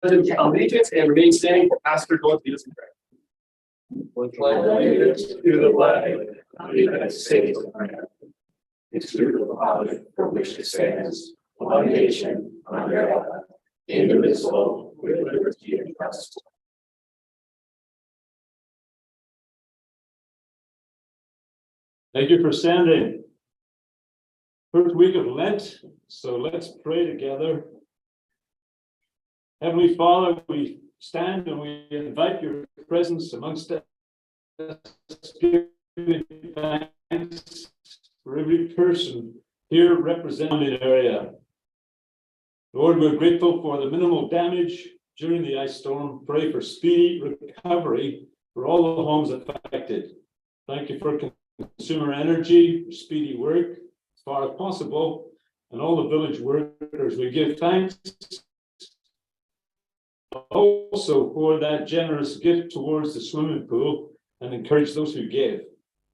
Allegiance and remain standing for Pastor Doyle to lead us in prayer. Allegiance to the flag of the United States of America, and to the republic for which it stands, one nation under God, indivisible, with liberty and justice. Thank you for standing. First week of Lent, so let's pray together. Heavenly Father, we stand and we invite your presence amongst us, giving thanks for every person here represented in the area. Lord, we're grateful for the minimal damage during the ice storm. Pray for speedy recovery for all the homes affected. Thank you for consumer energy, for speedy work as far as possible, and all the village workers. We give thanks also for that generous gift towards the swimming pool and encourage those who give.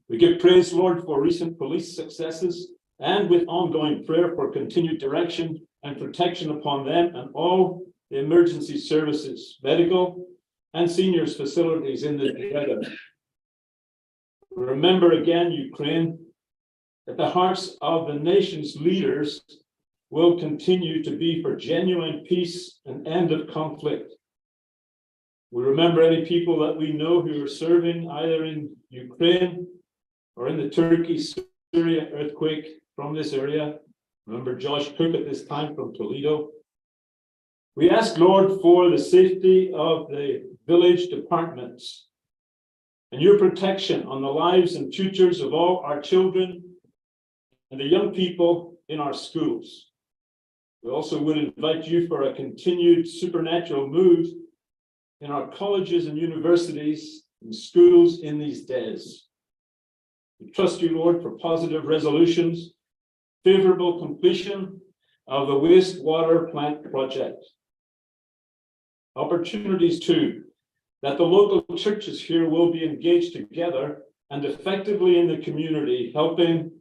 We give praise, Lord, for recent police successes and with ongoing prayer for continued direction and protection upon them and all the emergency services, medical and seniors facilities in the area. Remember again, Ukraine, that the hearts of the nation's leaders will continue to be for genuine peace and end of conflict. We remember any people that we know who are serving either in Ukraine or in the Turkey-Syria earthquake from this area. Remember Josh Cook at this time from Toledo. We ask, Lord, for the safety of the village departments and your protection on the lives and futures of all our children and the young people in our schools. We also would invite you for a continued supernatural move in our colleges and universities and schools in these days. We trust you, Lord, for positive resolutions, favorable completion of the wastewater plant project. Opportunities too, that the local churches here will be engaged together and effectively in the community, helping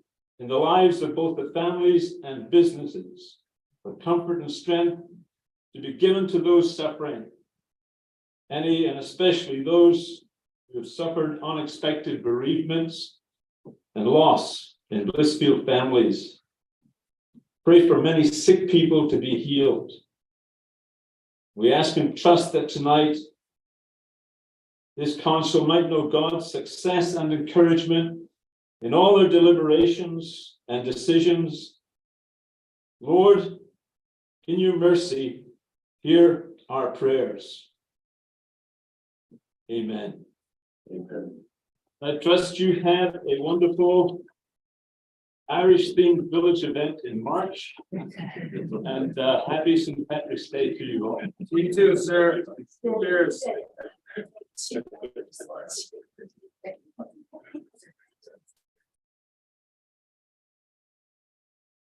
in the lives of both the families and businesses, for comfort and strength to be given to those suffering, any and especially those who have suffered unexpected bereavements and loss in Blissfield families. Pray for many sick people to be healed. We ask and trust that tonight this council might know God's success and encouragement in all their deliberations and decisions. Lord, in your mercy, hear our prayers. Amen. Amen. I trust you have a wonderful Irish-themed village event in March. And happy St. Patrick's Day to you all. You too, sir. Cheers.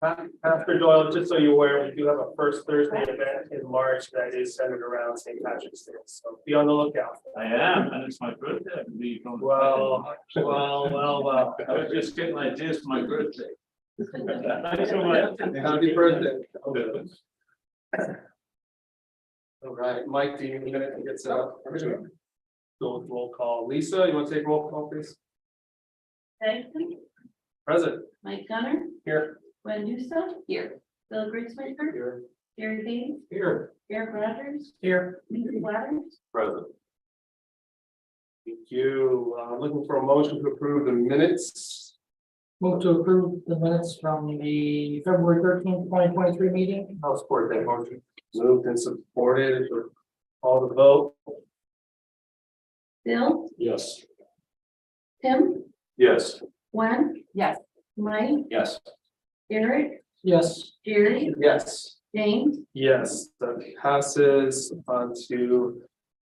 Pastor Doyle, just so you're aware, we do have a first Thursday event in March that is centered around St. Patrick's Day. So be on the lookout. I am, and it's my birthday. I believe. Well. I was just getting ideas for my birthday. Thanks so much. Happy birthday. All right, Mike, do you need a minute to get set up? Go with roll call. Lisa, you want to take roll call, please? Benson, Present. Mike Gunner, Here. Gwen Newsom. Here. Bill Gritzmaker, Here. Gary Hayes, Here. Eric Rogers, Here. Lisa Blatters, Present. Thank you. Looking for a motion to approve the minutes. Move to approve the minutes from the February 13th, 2023 meeting. I'll support that motion. Moved and supported. All the vote. Bill, Yes. Tim, Yes. Gwen. Yes. Mike, Yes. Eric, Yes. Jerry, Yes. James, Yes, that passes on to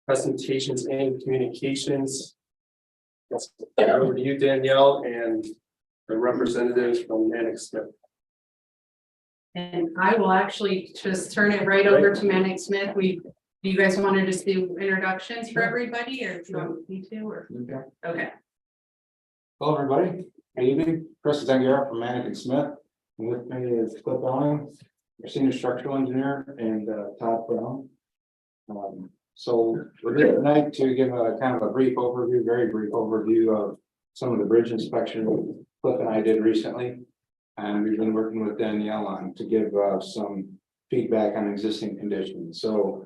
presentations and communications. Let's get over to you, Danielle, and the representatives from Manic Smith. And I will actually just turn it right over to Manic Smith. Do you guys want to just do introductions for everybody, or do you want me to, or? Okay. Hello, everybody. Good evening. Chris Zangara from Manic and Smith. And with me is Cliff Downing, our senior structural engineer, and Todd Brown. So we're here tonight to give a kind of a brief overview, very brief overview of some of the bridge inspection Cliff and I did recently. And we've been working with Danielle on to give some feedback on existing conditions. So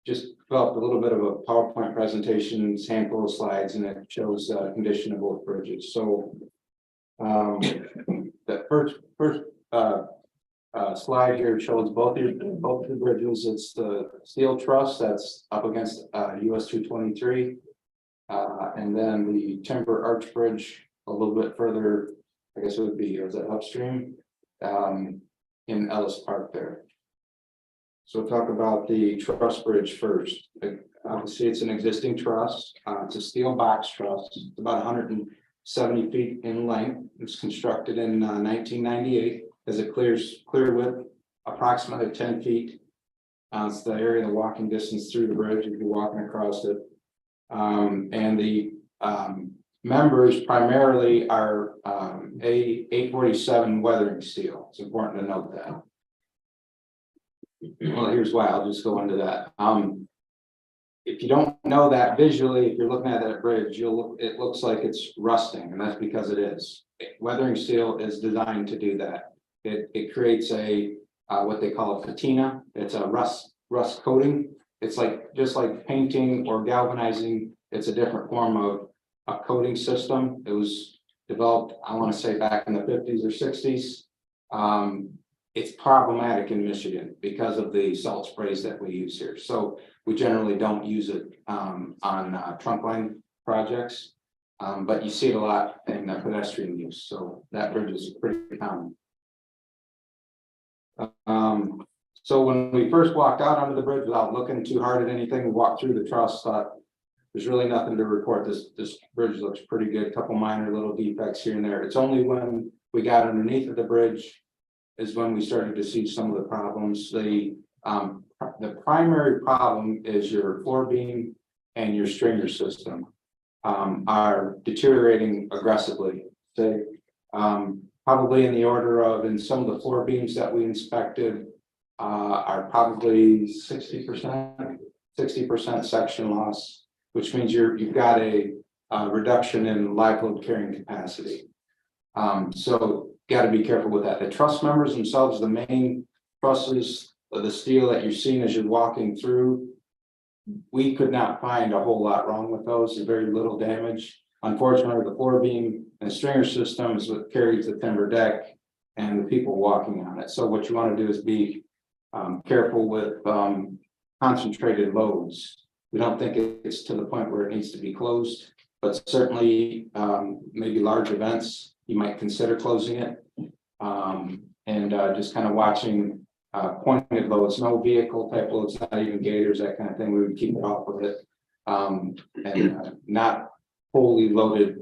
just developed a little bit of a PowerPoint presentation, handful of slides, and it shows condition of both bridges. So the first slide here shows both the bridges. It's the steel truss that's up against US 223, and then the timber arch bridge a little bit further. I guess it would be, is it upstream in Ellis Park there. So talk about the truss bridge first. Obviously, it's an existing truss. It's a steel box truss. It's about 170 feet in length. It was constructed in 1998 as a clear width, approximately 10 feet. It's the area of the walking distance through the bridge if you're walking across it. And the members primarily are A847 weathering steel. It's important to note that. Well, here's why. I'll just go into that. If you don't know that visually, if you're looking at that bridge, it looks like it's rusting, and that's because it is. Weathering steel is designed to do that. It creates a what they call a patina. It's a rust coating. It's like just like painting or galvanizing. It's a different form of a coating system. It was developed, I want to say, back in the 50s or 60s. It's problematic in Michigan because of the salt sprays that we use here. So we generally don't use it on trunk line projects, but you see it a lot in pedestrian use. So that bridge is pretty common. So when we first walked out onto the bridge, without looking too hard at anything, we walked through the truss, thought there's really nothing to report. This bridge looks pretty good. A couple minor little defects here and there. It's only when we got underneath of the bridge is when we started to see some of the problems. The primary problem is your floor beam and your stringer system are deteriorating aggressively. They probably in the order of, in some of the floor beams that we inspected are probably 60% section loss, which means you've got a reduction in live load carrying capacity. So got to be careful with that. The truss members themselves, the main trusses of the steel that you're seeing as you're walking through, we could not find a whole lot wrong with those. There's very little damage. Unfortunately, the floor beam and stringer system is what carries the timber deck and the people walking on it. So what you want to do is be careful with concentrated loads. We don't think it's to the point where it needs to be closed, but certainly maybe large events, you might consider closing it. And just kind of watching pointed loads, no vehicle type loads, not even gators, that kind of thing. We would keep it off of it. And not fully loaded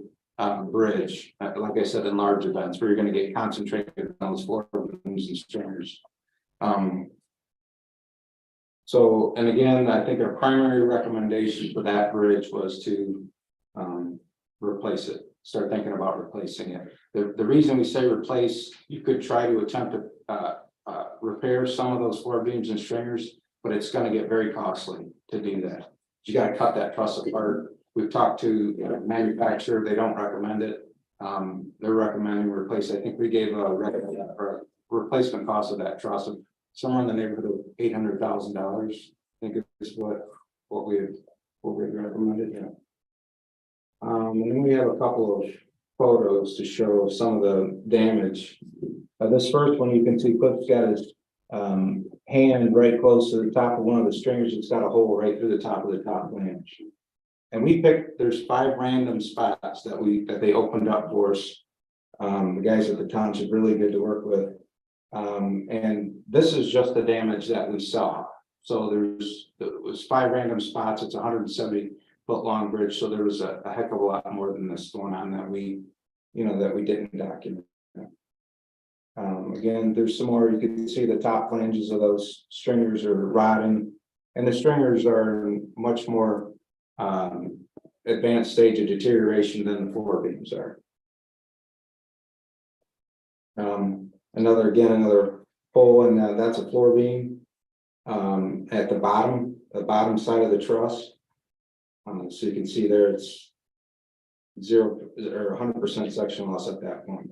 bridge, like I said, in large events where you're going to get concentrated on those floor beams and stringers. So, and again, I think our primary recommendation for that bridge was to replace it. Start thinking about replacing it. The reason we say replace, you could try to attempt to repair some of those floor beams and stringers, but it's gonna get very costly to do that. You gotta cut that truss apart. We've talked to the manufacturer, they don't recommend it. They're recommending replace, I think we gave a replacement cost of that truss of somewhere in the neighborhood of $800,000. I think it's what we recommended, yeah. And then we have a couple of photos to show some of the damage. This first one, you can see Cliff's got his hand right close to the top of one of the stringers. It's got a hole right through the top of the top flange. And we picked, there's 5 random spots that they opened up for us. The guys at the township really good to work with. And this is just the damage that we saw. So it was 5 random spots. It's a 170-foot long bridge. So there was a heck of a lot more than this going on that we didn't document. Again, there's some more. You can see the top flanges of those stringers are rotting, and the stringers are much more advanced stage of deterioration than the floor beams are. Another hole, and that's a floor beam at the bottom side of the truss. So you can see there it's 0 or 100% section loss at that point.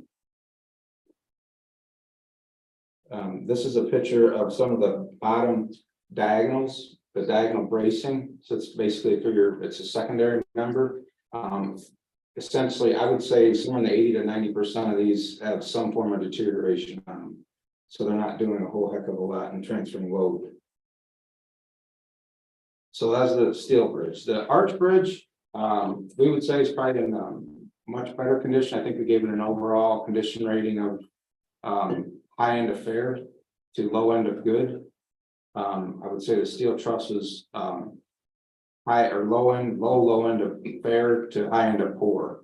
This is a picture of some of the bottom diagonals, the diagonal bracing. So it's basically it's a secondary member. Essentially, I would say somewhere in the 80 to 90% of these have some form of deterioration on them. So they're not doing a whole heck of a lot in transferring load. So that's the steel bridge. The arch bridge, we would say is probably in much better condition. I think we gave it an overall condition rating of high end of fair to low end of good. I would say the steel truss is high or low end of fair to high end of poor.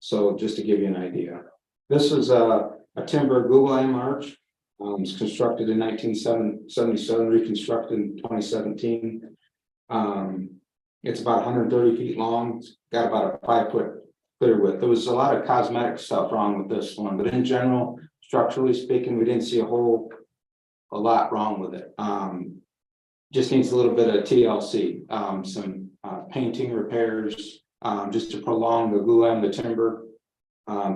So just to give you an idea, this is a timber glulam arch. It's constructed in 1977, reconstructed in 2017. It's about 130 feet long. It's got about a 5-foot clear width. There was a lot of cosmetic stuff wrong with this one, but in general, structurally speaking, we didn't see a lot wrong with it. Just needs a little bit of TLC, some painting repairs, just to prolong the glulam, the timber,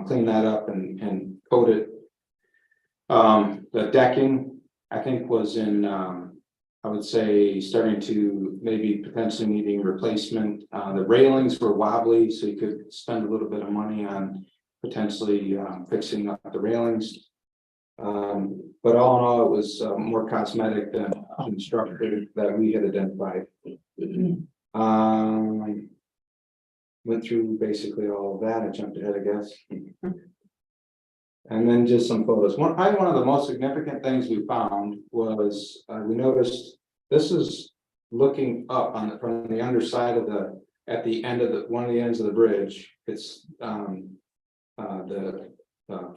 clean that up and coat it. The decking, I think, was in, I would say, starting to maybe potentially needing replacement. The railings were wobbly, so you could spend a little bit of money on potentially fixing up the railings. But all in all, it was more cosmetic than constructed that we had identified. Went through basically all of that. I jumped ahead, I guess. And then just some photos. One of the most significant things we found was we noticed this is looking up from the underside of at the end of one of the ends of the bridge. It's the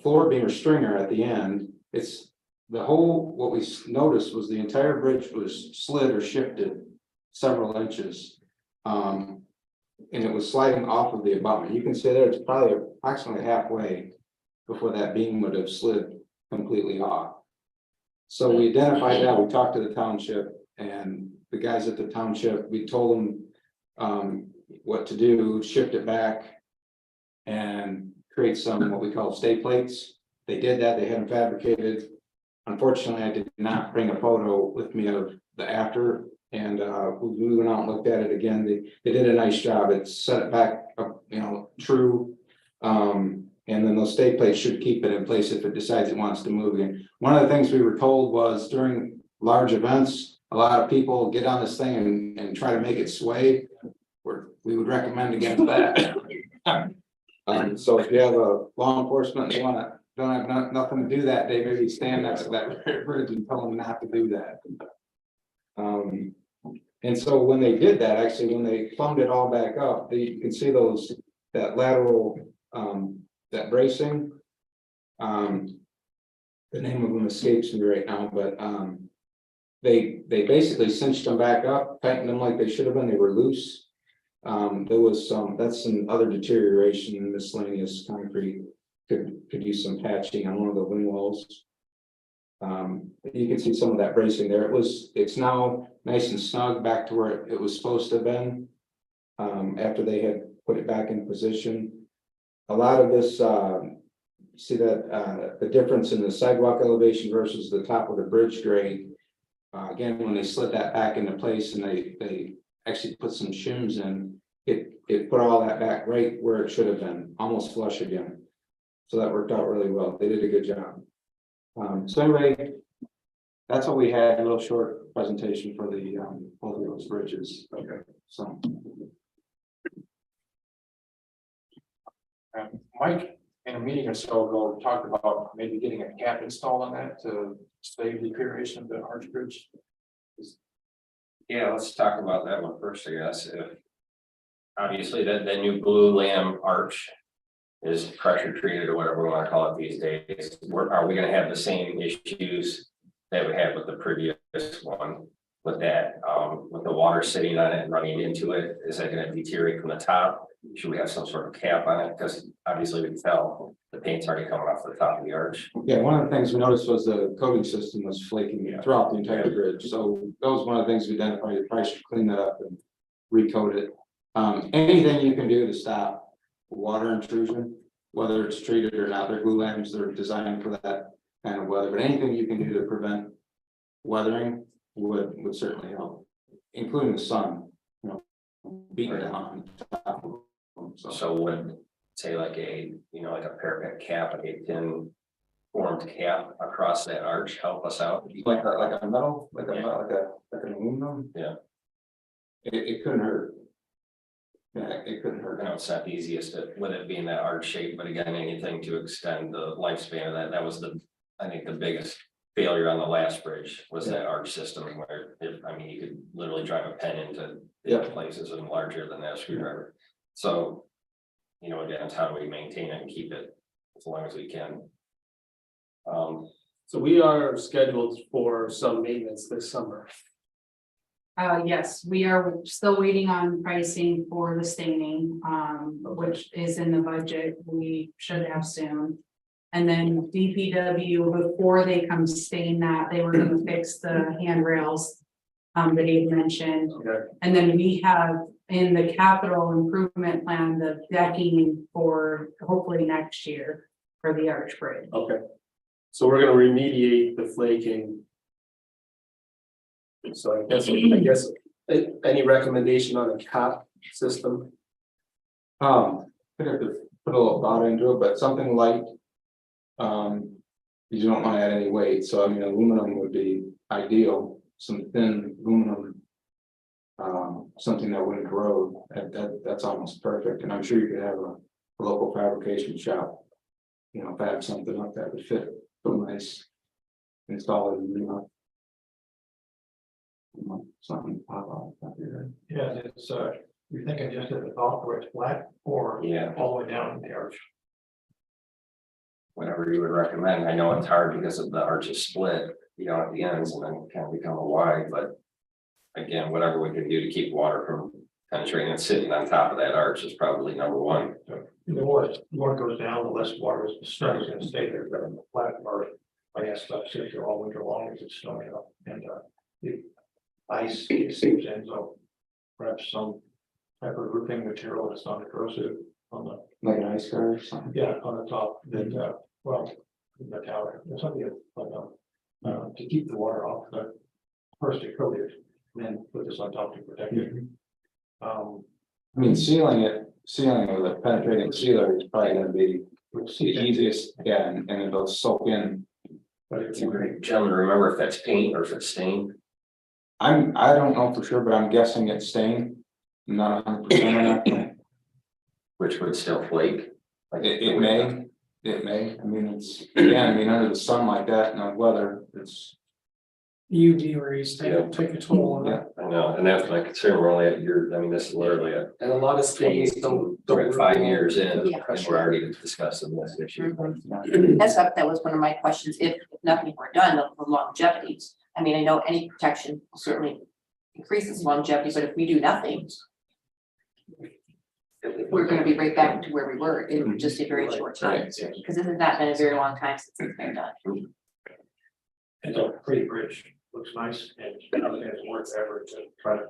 floor beam or stringer at the end. It's the whole, what we noticed was the entire bridge was slid or shifted several inches. And it was sliding off of the abutment. You can see there it's probably approximately halfway before that beam would have slid completely off. So we identified that. We talked to the township, and the guys at the township, we told them what to do, shift it back and create some what we call stay plates. They did that. They had them fabricated. Unfortunately, I did not bring a photo with me of the after, and we went out and looked at it again. They did a nice job. It set it back up, true. And then those stay plates should keep it in place if it decides it wants to move again. One of the things we were told was during large events, a lot of people get on this thing and try to make it sway. We would recommend against that. So if you have a law enforcement, they don't have nothing to do that day, maybe stand next to that bridge and tell them not to do that. And so when they did that, actually, when they plumbed it all back up, you can see that lateral, that bracing. The name of them escapes me right now, but they basically cinched them back up, tightened them like they should have been. They were loose. There was that's some other deterioration in miscellaneous concrete. Could use some patching on one of the wing walls. You can see some of that bracing there. It's now nice and snug back to where it was supposed to have been. After they had put it back in position. A lot of this, see that, the difference in the sidewalk elevation versus the top of the bridge grade. Again, when they slid that back into place and they actually put some shims in, it put all that back right where it should have been, almost flush again. So that worked out really well. They did a good job. So anyway, that's what we had, a little short presentation for the, both of those bridges. Okay. So. Mike, in a meeting or so ago, talked about maybe getting a cap installed on that to save the creation of the arch bridge. Yeah, let's talk about that one first, I guess. If obviously that new blue lamb arch is pressure treated or whatever we want to call it these days, are we going to have the same issues that we had with the previous one? With that, with the water sitting on it and running into it, is that going to deteriorate from the top? Should we have some sort of cap on it? Because obviously we can tell the paint's already coming off the top of the arch. Yeah, one of the things we noticed was the coating system was flaking throughout the entire bridge. So that was one of the things we identified. The price to clean that up and recoat it. Anything you can do to stop water intrusion, whether it's treated or not, they're glue lamps, they're designed for that kind of weather. But anything you can do to prevent weathering would certainly help, including the sun, you know, beating down on top of them. So would say like a, like a parapet cap, like a thin formed cap across that arch help us out? Like a metal, like an aluminum. Yeah. It couldn't hurt. Yeah, it couldn't hurt. I know it's not the easiest with it being that arch shape, but again, anything to extend the lifespan of that was I think the biggest failure on the last bridge was that arch system where you could literally drive a pen into places and larger than that screwdriver. So, again, it's how do we maintain it and keep it as long as we can. So we are scheduled for some maintenance this summer. Yes, we are still waiting on pricing for the staining, which is in the budget. We should have soon. And then DPW, before they come stain that, they were gonna fix the handrails that he had mentioned. Okay. And then we have in the capital improvement plan, the decking for hopefully next year for the arch bridge. Okay. So we're gonna remediate the flaking. So I guess any recommendation on a cap system? I have to put a little thought into it, but something light. You don't want to add any weight, so aluminum would be ideal, some thin aluminum. Something that wouldn't corrode, that's almost perfect, and I'm sure you could have a local fabrication shop. Fab something up that would fit so nice. Install it, something pop out. Yeah, it's you're thinking just at the top where it's flat or all the way down the arch. Whatever you would recommend. I know it's hard because of the arch is split, at the ends and then kind of become a Y, but again, whatever we can do to keep water from penetrating and sitting on top of that arch is probably number one. The more it goes down, the less water is going to stay there, but on the flat part, I guess stuff sits there all winter long as it's snowing up and the ice seeps in, so perhaps some type of roofing material that's not corrosive on the. Like an ice car or something. Yeah, on the top, that, metallic, or something, like, to keep the water off the first it coated, then put this on top to protect it. Sealing it with a penetrating sealer is probably gonna be the easiest, and it'll soak in. But it's Gentlemen, remember if that's paint or if it's stain? I don't know for sure, but I'm guessing it's stained. I'm not 100% on that. Which would still flake. It may. It's under the sun like that and the weather, it's. UV rays take a toll on it. I know, and that's my concern. We're only at this is literally And a lot of stains don't. we're at 5 years in, Yeah. and we're already discussing this issue. That was one of my questions. If nothing were done, the longevity. I know any protection certainly increases longevity, but if we do nothing, we're gonna be right back to where we were in just a very short time. Because this has not been a very long time since it's been done. It's a pretty bridge, looks nice, and it's worth ever to try to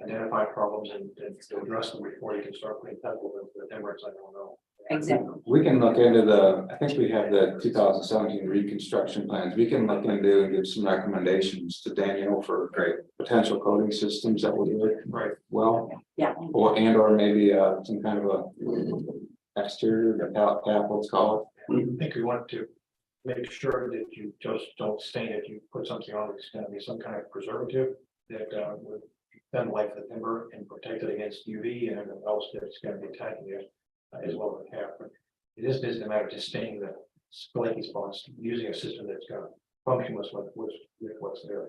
identify problems and to address them before you can start putting pebbles into the Emirates, I don't know. Exactly. We can look into I think we have the 2017 reconstruction plans. We can look into and give some recommendations to Daniel for Great. potential coding systems that would work Right. well. Yeah. Or maybe some kind of a exterior, the tap, let's call I think we want to make sure that you just don't stain it, you put something on that's gonna be some kind of preservative that would extend life of the timber and protect it against UV and everything else that's gonna be attacking it as well as half. But it isn't a matter of just staining the flaky spots, using a system that's gonna function with what's there.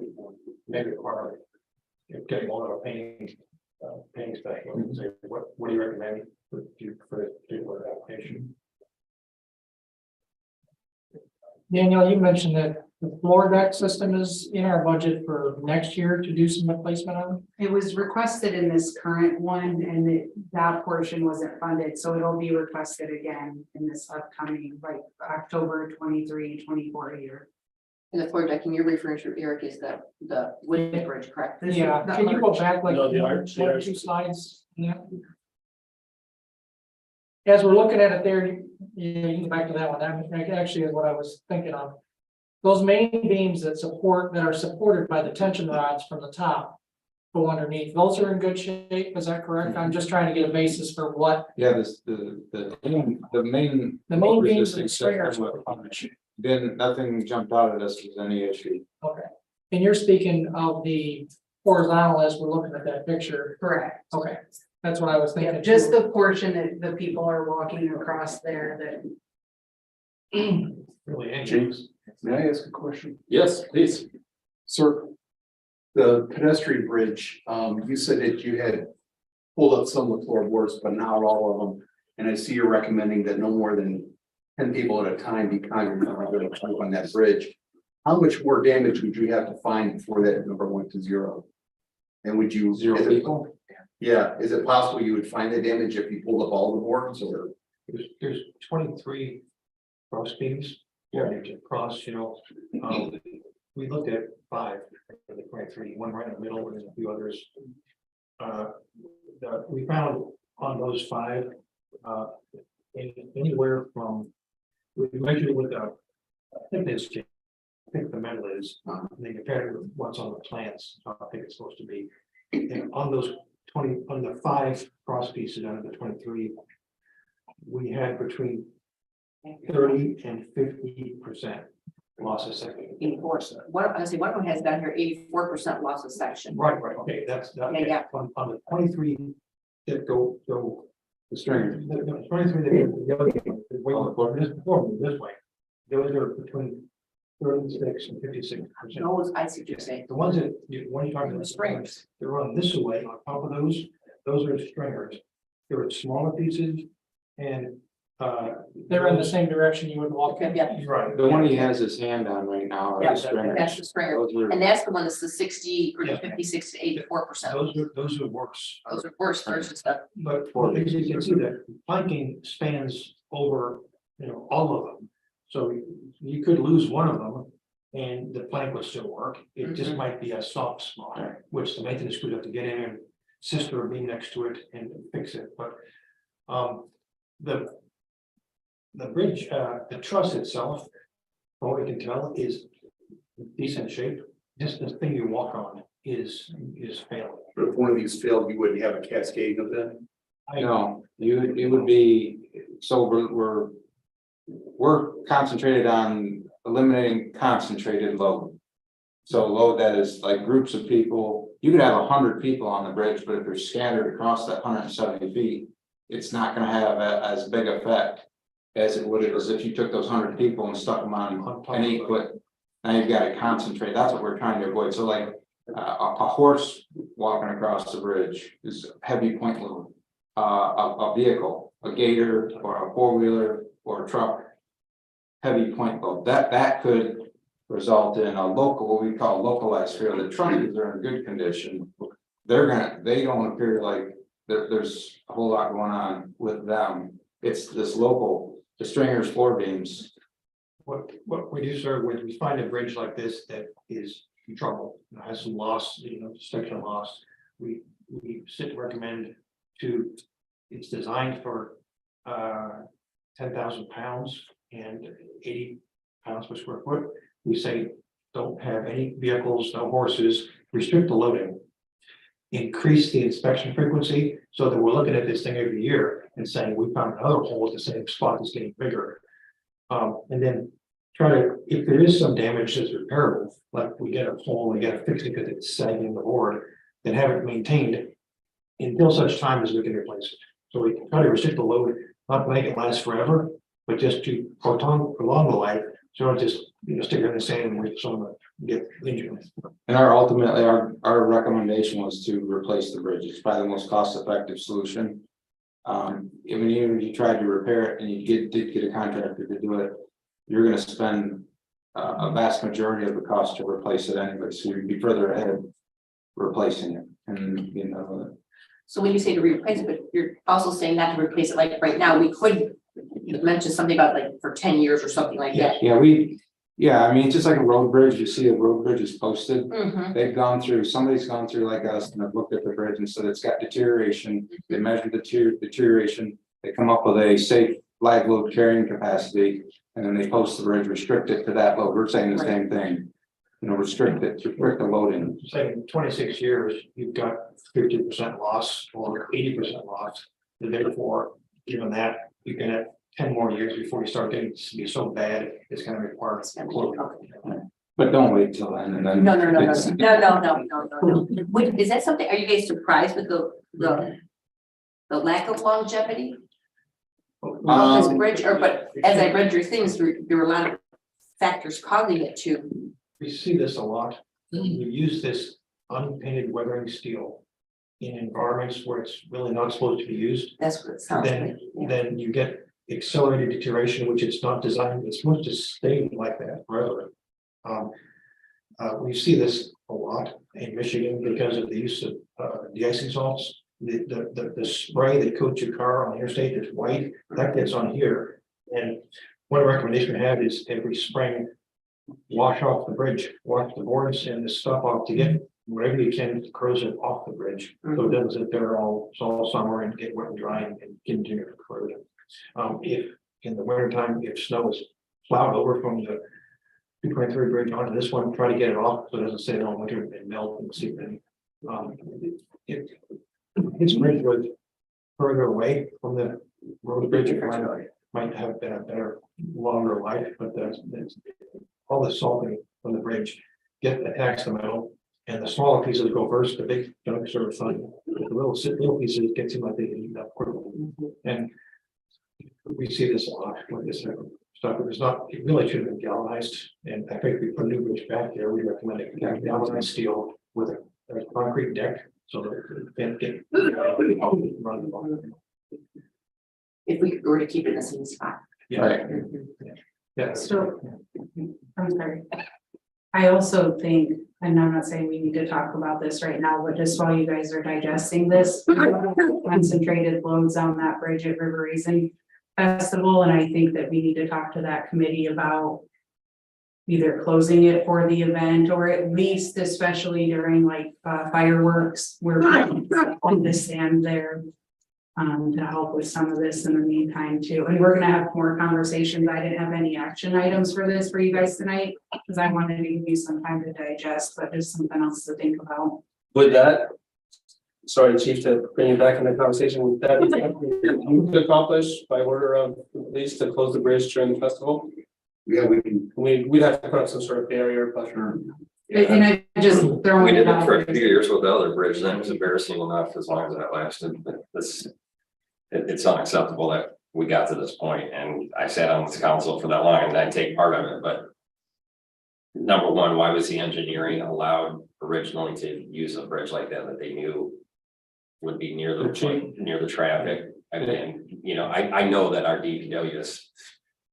Maybe part of it, getting all of a painting specialist and say, what do you recommend for this particular application? Danielle, you mentioned that the floor deck system is in our budget for next year to do some replacement on. It was requested in this current one and that portion wasn't funded, so it'll be requested again in this upcoming, like October 23-24 year. And the floor decking you're referring to, Eric, is the wooden bridge, correct? Yeah, can you go back like No, the arch, one or two slides? Yeah. As we're looking at it there, you can go back to that one. That actually is what I was thinking of. Those main beams that are supported by the tension rods from the top go underneath. Those are in good shape. Is that correct? I'm just trying to get a basis for what it. Yeah, the main. the main beams and stringers. Then nothing jumped out at us as any issue. Okay. And you're speaking of the horizontal as we're looking at that picture. Correct. Okay, that's what I was thinking. Yeah, just the portion that the people are walking across there that. Really, James, may I ask a question? Yes, please. Sir, the pedestrian bridge, you said that you had pulled up some of the floorboards, but not all of them. And I see you're recommending that no more than 10 people at a time be congregated on that bridge. How much more damage would you have to find before that number went to zero? And would you? Zero is it- people? Yeah, is it possible you would find the damage if you pulled up all the boards or? there's 23 cross beams. Yeah, cross, we looked at 5 for the 23, one right in the middle and a few others. We found on those 5, anywhere from, we measured with I think the metal is, they compared it with what's on the plans, how I think it's supposed to be. And on those 20, on the 5 cross pieces out of the 23, we had between 30 and 50% loss of section. 84. One of them has down here 84% loss of section. Right, okay, that's Yeah. on the 23 that go. The stringer. The 23 that go the other this way, those are between 36 and 56%. Those, I see what you're saying. The ones that when you're talking about The strings. they run this way on top of those are stringers. They're smaller pieces and They're in the same direction you would walk. Okay, yeah. You're right. The one he has his hand on right now are Yeah, the stringers. that's the stringer. Those were- And that's the one that's the 60 or the Yeah. 56 to 84%. Those are worse. Those are worse versus the, But as you can see, that planking spans over, all of them. So you could lose one of them and the plank would still work. It just Mhm. might be a soft spot, which the maintenance crews have to get in and sister or be next to it and fix it. But the bridge, the truss itself, from what we can tell, is decent shape. Just the thing you walk on is failing. If one of these failed, you wouldn't have a cascade of them? No, it would be, so we're concentrated on eliminating concentrated load. So load that is like groups of people, you could have 100 people on the bridge, but if they're scattered across that 170 feet, it's not gonna have as big effect as it would as if you took those 100 people and stuck them on any foot. Now you've got to concentrate, that's what we're trying to avoid, so like a horse walking across the bridge is heavy point load. A vehicle, a gator or a 4-wheeler or a truck, heavy point load, that could result in a local, what we call localized failure. The trucks are in good condition. They don't appear like there's a whole lot going on with them. It's this local, the stringers, floor beams, what we do, sir, when we find a bridge like this that is in trouble, has some loss, section loss, we sit and recommend to, it's designed for 10,000 pounds and 80 pounds per square foot. We say, don't have any vehicles, no horses, restrict the loading. Increase the inspection frequency so that we're looking at this thing every year and saying, we found another hole at the same spot that's getting bigger. And then try to, if there is some damage that's repairable, like we get a hole, we gotta fix it because it's sagging the board, then have it maintained until such time as we can replace it. So we can try to restrict the load, not to make it last forever, but just to prolong the life. So not just, stick it in the sand and wait for someone to get injured. And ultimately, our recommendation was to replace the bridge. It's probably the most cost-effective solution. Even if you tried to repair it and you did get a contractor to do it, you're gonna spend a vast majority of the cost to replace it anyway, so you'd be further ahead replacing it. And So when you say to replace it, but you're also saying not to replace it like right now, we could. You mentioned something about like for 10 years or something like that. I mean, it's just like a road bridge. You see a road bridge is posted. Mhm. They've gone through, somebody's gone through like us and have looked at the bridge and said it's got deterioration. They measure the deterioration. They come up with a safe live load carrying capacity. And then they post the bridge, restrict it to that load. We're saying the same thing. Restrict the loading. Say in 26 years, you've got 50% loss or 80% loss. And therefore, given that, you can have 10 more years before you start getting to be so bad, it's gonna require closure. But don't wait till then and then. No. Wait, is that something, are you guys surprised with the lack of longevity of this bridge? Or, but as I read your things, there were a lot of factors causing it to. We see this a lot. We use this unpainted weathering steel in environments where it's really not supposed to be used. That's what it sounds like. Then you get accelerated deterioration, which it's not designed, it's supposed to stay like that forever. We see this a lot in Michigan because of the use of de-icing salts. The spray that coats your car on the interstate is white, that gets on here. And one recommendation we have is every spring, wash off the bridge, wash the boards and the stuff off to get whatever you can to corrosive off the bridge. So it doesn't sit there all summer and get wet and dry and continue to corrode. If in the winter time, if snow is plowed over from the 223 bridge onto this one, try to get it off so it doesn't sit all winter and melt and seep in. It's bridge was further away from the road bridge, might have been a better, longer life, but that's all the salting from the bridge attacks the metal. And the smaller pieces go first, the big chunks are fine. The little pieces get seem like they can eat up quickly. And we see this a lot with this stuff. It really should have been galvanized. And I think if we put a new bridge back there, we recommend it galvanized steel with a concrete deck so that it can't get run the bottom. If we were to keep it in the same spot. Right. Yeah. So, I'm sorry. I also think, and I'm not saying we need to talk about this right now, but just while you guys are digesting this, concentrated loads on that bridge at River Raisin Festival, and I think that we need to talk to that committee about either closing it for the event or at least, especially during like fireworks, we're on the stand there to help with some of this in the meantime too. And we're gonna have more conversations. I didn't have any action items for this for you guys tonight because I wanted to give you some time to digest, but there's something else to think about. With that, sorry, Chief, to bring you back in the conversation, with that you could accomplish by order of police to close the bridge during the festival? Yeah, we can. We'd have to put up some sort of barrier, but And I just throwing We it did it out. for a few years with the other bridge, and it was embarrassing enough as long as that lasted, but it's unacceptable that we got to this point, and I sat on this council for that long, and I take part of it, but. Number one, why was the engineering allowed originally to use a bridge like that they knew would be near the traffic? And, I know that our DPW is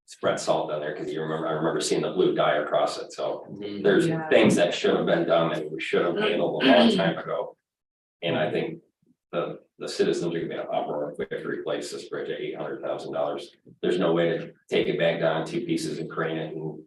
spread salt down there, because I remember seeing the blue dye across it, so there's Yeah. things that should have been done that we should have handled a long time ago. And I think the the citizens are gonna be up uproar if we have to replace this bridge at $800,000. There's no way to take it back down in two pieces and crane it and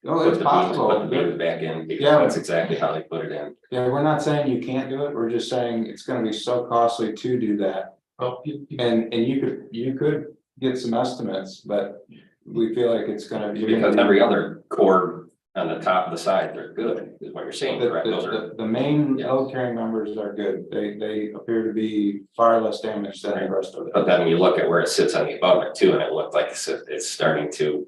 Oh, put it's the beams, possible. put the beams back in, because Yeah. that's exactly how they put it in. Yeah, we're not saying you can't do it, we're just saying it's gonna be so costly to do that. Well, And you could get some estimates, but we feel like it's gonna be. Because every other cord on the top of the side, they're good, is what you're saying, correct? Those are, The main load carrying members are good, they appear to be far less damaged than the rest of it. but then you look at where it sits on the abutment too, and it looked like it's starting to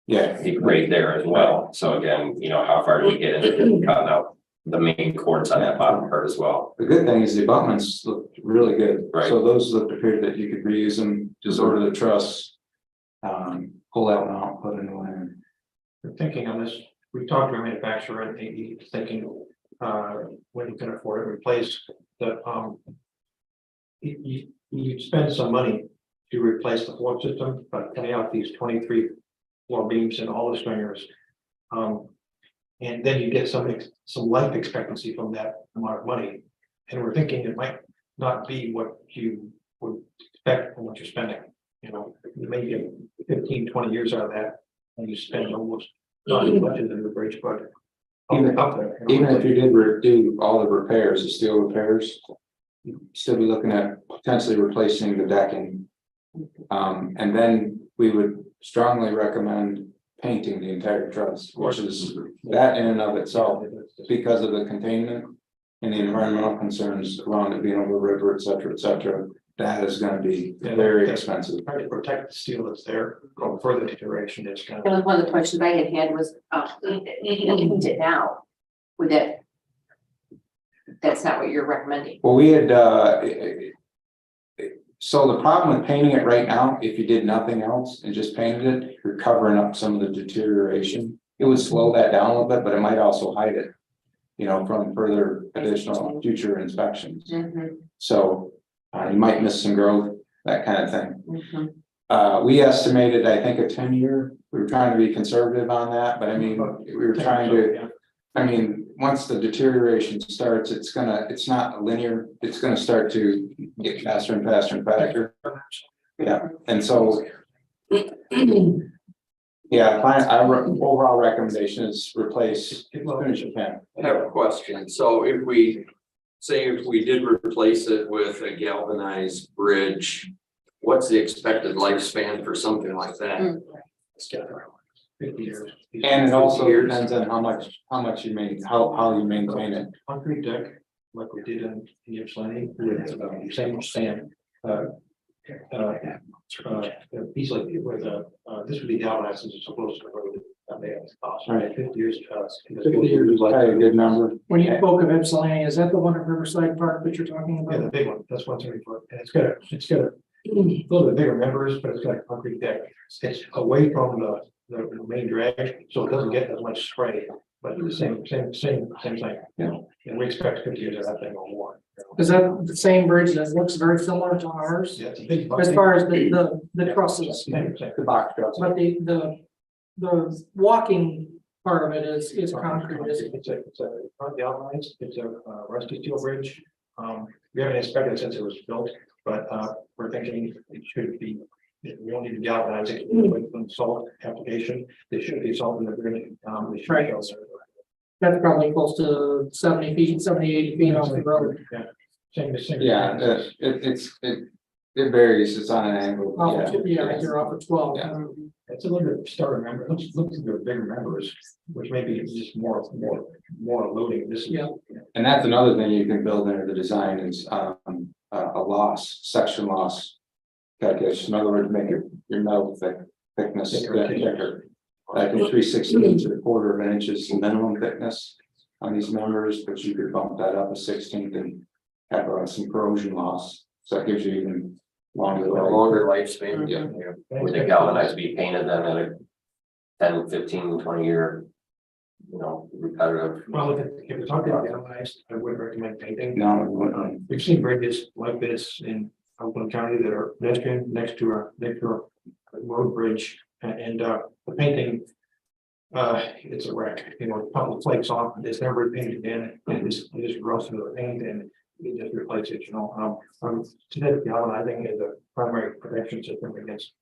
Yeah, degrade there as well. So again, you know, how far do you get into cutting out the main cords on that bottom part as well? the good thing is the abutments look really good. Right. So those look appear that you could reuse them, just order the truss. Pull that one out, put it in the land. we're thinking on this, we talked to a manufacturer and he's thinking, when you can afford it, replace the, you spend some money to replace the floor system, but cutting out these 23 floor beams and all the stringers. And then you get some life expectancy from that amount of money. And we're thinking it might not be what you would expect from what you're spending. You know, you may get 15, 20 years out of that, and you spend almost not as much as in the bridge, but. Even if you did do all the repairs, the steel repairs, you'd still be looking at potentially replacing the decking. And then we would strongly recommend painting the entire truss, which is that in and of itself, because of the containment and the environmental concerns around it being over the river, et cetera, that is gonna be very expensive. Trying to protect the steel that's there, go further deterioration, it's kind That of. was one of the questions I had was, you can paint it now with that. That's not what you're recommending. Well, we had, so the problem with painting it right now, if you did nothing else and just painted it, you're covering up some of the deterioration. It would slow that down a little bit, but it might also hide it, you know, from further additional future inspections. So you might miss some growth, that kind of thing. We estimated, I think, a 10-year, we were trying to be conservative on that, but I mean, we were trying to, I mean, once the deterioration starts, it's not linear, it's gonna start to get faster and faster and faster. Yeah, and so. Yeah, our overall recommendation is replace as soon as you can. I have a question. So if we did replace it with a galvanized bridge, what's the expected lifespan for something like that? 50 years. And it also depends on how much you how you maintain it. Concrete deck, like we did in Ypsilanti with same sand. Piece like with this would be galvanized as opposed to road. That may have cost. Right. 50 years. 50 years is like a good number. When you spoke of Ypsilanti, is that the one at Riverside Park that you're talking Yeah, the about? big one, that's 174, and it's got a little bit bigger members, but it's got a concrete deck. It's away from the main drag, so it doesn't get as much spray, but the same thing, you know, and we expect 50 years of that thing or more. You know. Is that the same bridge that looks very similar to ours? Yeah, it's a big. As far as the trusses, The box trucks. but the walking part of it is concrete, is it? It's a not galvanized, it's a rusty steel bridge. We haven't inspected it since it was built, but we're thinking it should be, we don't need to galvanize it with the salt application. There should be salt in the bridge. They should Right. show. That's probably close to 70 feet, 70, 80 feet off the road. Yeah. Same. Yeah, it varies, it's on an angle. Yeah, you're off of 12. Yeah. It's a little bit starter member, looks like they're bigger members, which may be just more loading. This is. Yeah. And that's another thing you can build into the design is a section loss calculation. In other words, make your metal thickness thicker. Like in 3/16 to 1/4 of an inch is the minimum thickness on these members, but you could bump that up a 1/16 and have some corrosion loss. So that gives you even longer Lifespan. Yeah. Would the galvanized be painted then at a 10, 15, 20 year, you know, repetitive? Well, if it's talking about galvanized, I would recommend painting. No, We've seen bridges like this in Oakland County that are pedestrian next to a road bridge and the painting. It's a wreck, you know, a couple of flakes off, it's never painted again, and it just grows through the paint and we just replace it, today galvanizing is a primary protection system against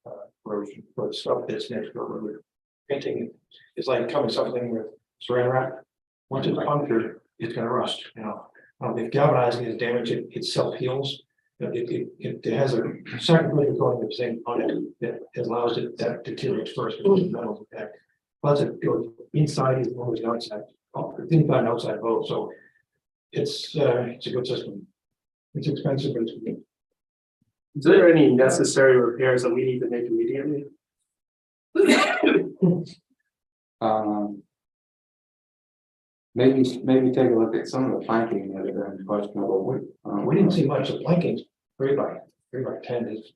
corrosion, but stuff that's next door. Painting is like covering something with saran wrap. Once it's punctured, it's gonna rust, if galvanizing is damaged, it self-heals. It has a second coating of zinc on it that allows it that deteriorates first. Plus it goes inside as well as outside, inside and outside both, so it's a good system. It's expensive, but it's good. Is there any necessary repairs that we need to make immediately? Maybe take a look at some of the planking that are in questionable. We didn't see much of plankings, 3x10 is.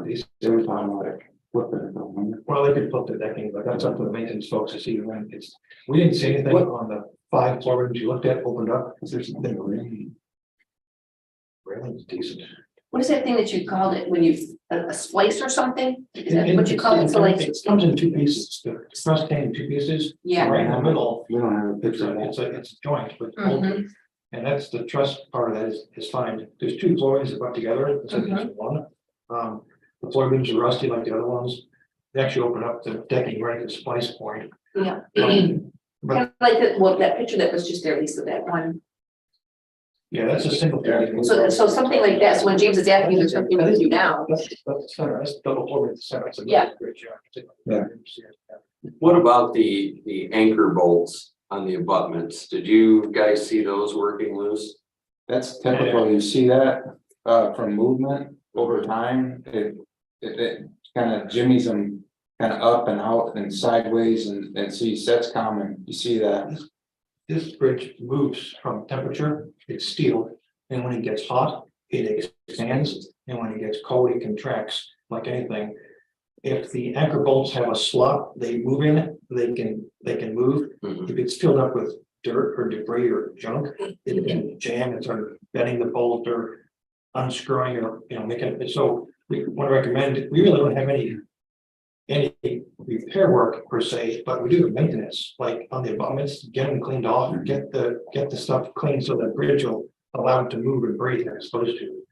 These Every time like flipping it. well, they could put the decking, but that's up to the maintenance folks to see when it's. We didn't see anything on the 5 floor rooms you looked at opened up. Is there something really? Railing's decent. What is that thing that you called it when you, a splice or something? Is that what you call it? So like, It comes in 2 pieces. The truss came in 2 pieces. yeah. Right in the middle, You don't have a picture of that. it's a joint with Mhm. bolted. And that's the truss part of that is fine. There's 2 floorings that butt together, it's like there's one. The floor beams are rusty like the other ones. They actually open up the decking right at the splice point. Yeah. But Kind of like that, well, that picture that was just there, Lisa, that one. yeah, that's a single. So something like that, so when James is asking, there's something we can do now. That's the center, that's double floor at the center. It's a Yeah. great job. Yeah. What about the anchor bolts on the abutments? Did you guys see those working loose? That's typical, you see that from movement over time, it kind of jimmies them kind of up and out and sideways and so that's common, you see that. This bridge moves from temperature, it's steel, and when it gets hot, it expands, and when it gets cold, it contracts like anything. If the anchor bolts have a slot, they move in it, they can move. Mhm. If it's filled up with dirt or debris or junk, it can jam and start bending the bolt or unscrewing or, making it, so we want to recommend, we really don't have any repair work per se, but we do the maintenance, like on the abutments, get them cleaned off, get the stuff cleaned so the bridge will allow it to move and breathe as it's supposed to.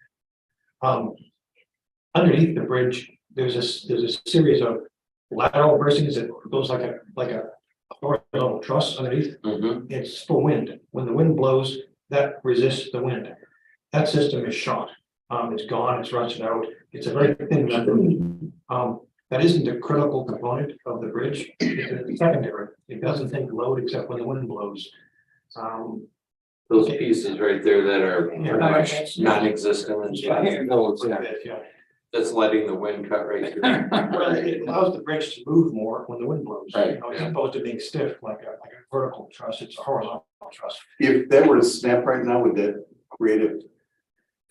Underneath the bridge, there's a series of lateral bracings that goes like a horizontal truss underneath. Mhm. It's for wind. When the wind blows, that resists the wind. That system is shot. It's gone, it's rusted out. It's a very thin metal. That isn't a critical component of the bridge. It's secondary. It doesn't take load except when the wind blows. Those pieces right there that are Yeah. pretty much non-existent and Yeah. that's letting the wind cut right through. Well, it allows the bridge to move more when the wind blows. Right. As opposed to being stiff like a vertical truss, it's a horizontal truss. If that were to snap right now, would that create a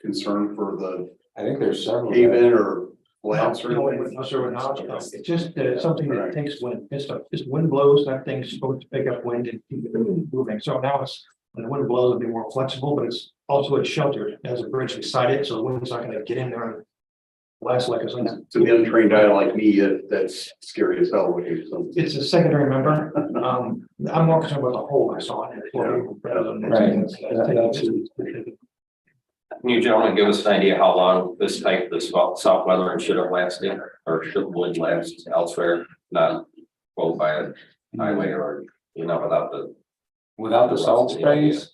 concern for the I think there's several. cave-in or collapse or No, anything? no, sir, no, it's just something that takes wind, just wind blows, that thing's supposed to pick up wind and keep it moving, so now it's, when the wind blows, it'll be more flexible, but it's sheltered, as a bridge beside it, so the wind's not gonna get in there and last like a. To the untrained eye like me, that's scary as hell. It's a secondary member, I'm more concerned about the hole I saw in it. Rather than- Right. Can you gentlemen give us an idea how long this type of soft weather should have lasted, or should would last elsewhere, not quote by a highway or, Without the salt sprays,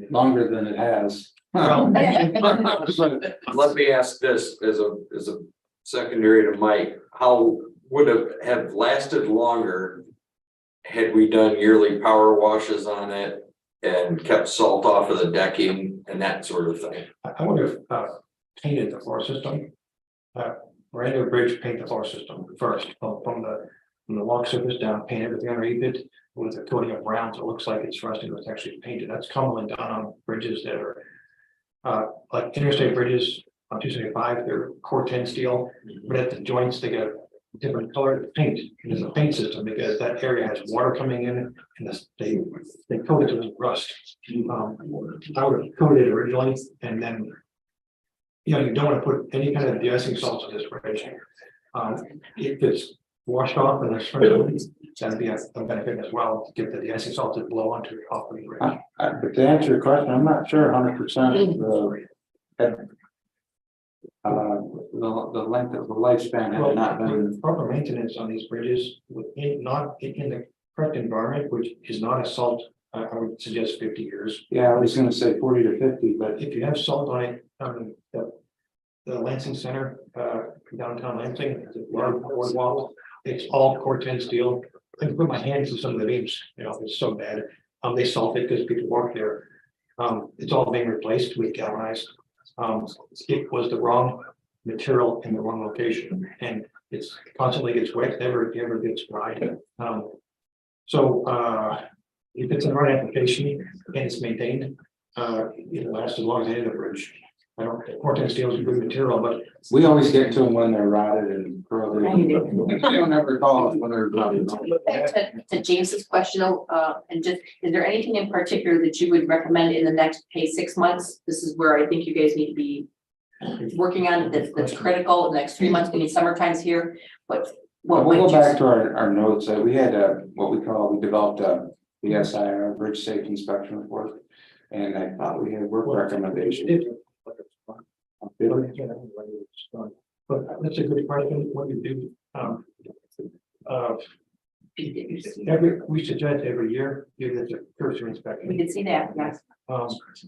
longer than it has. Well, Let me ask this as a secondary to Mike, how would it have lasted longer? Had we done yearly power washes on it and kept salt off of the decking and that sort of thing? I would have painted the floor system. Right into a bridge, paint the floor system first, from the walk surface down, paint everything underneath it with a coating of brown, so it looks like it's rusted, but it's actually painted. That's commonly done on bridges that are like interstate bridges on 275, they're core 10 steel, but at the joints, they get a different color paint. It's a paint system because that area has water coming in and they coat it with rust. I would have coated it originally and then, you don't want to put any kind of de-icing salts on this bridge. If it's washed off and that'd be a benefit as well, to get the icy salted blow onto the top of the bridge. But to answer your question, I'm not sure 100% the length of the lifespan has not been. Proper maintenance on these bridges, not in the correct environment, which is not a salt, I would suggest 50 years. Yeah, I was gonna say 40 to 50, but If you have salt on it, the Lansing Center, downtown Lansing, the boardwalk, it's all Corten steel. I can put my hands in some of the beams, it's so bad. They salt it because people work there. It's all being replaced with galvanized. It was the wrong material in the wrong location, and it's constantly gets wet, never gets dry. If it's in the right application and it's maintained, it'll last as long as any of the bridge. Corten steel is a good material, but we always get to them when they're rotted and corroded. I don't ever call it when they're rotted. Back to James's question, and just, is there anything in particular that you would recommend in the next, 6 months? This is where I think you guys need to be working on, that's critical, the next 3 months, maybe summertime's here, but what We'll might go you? back to our notes. We had we developed the SIR bridge safety inspection report. And I thought we had work recommendations. But that's a good question. What do you do? We suggest every year, give it a cursory We inspection. can see that, yes,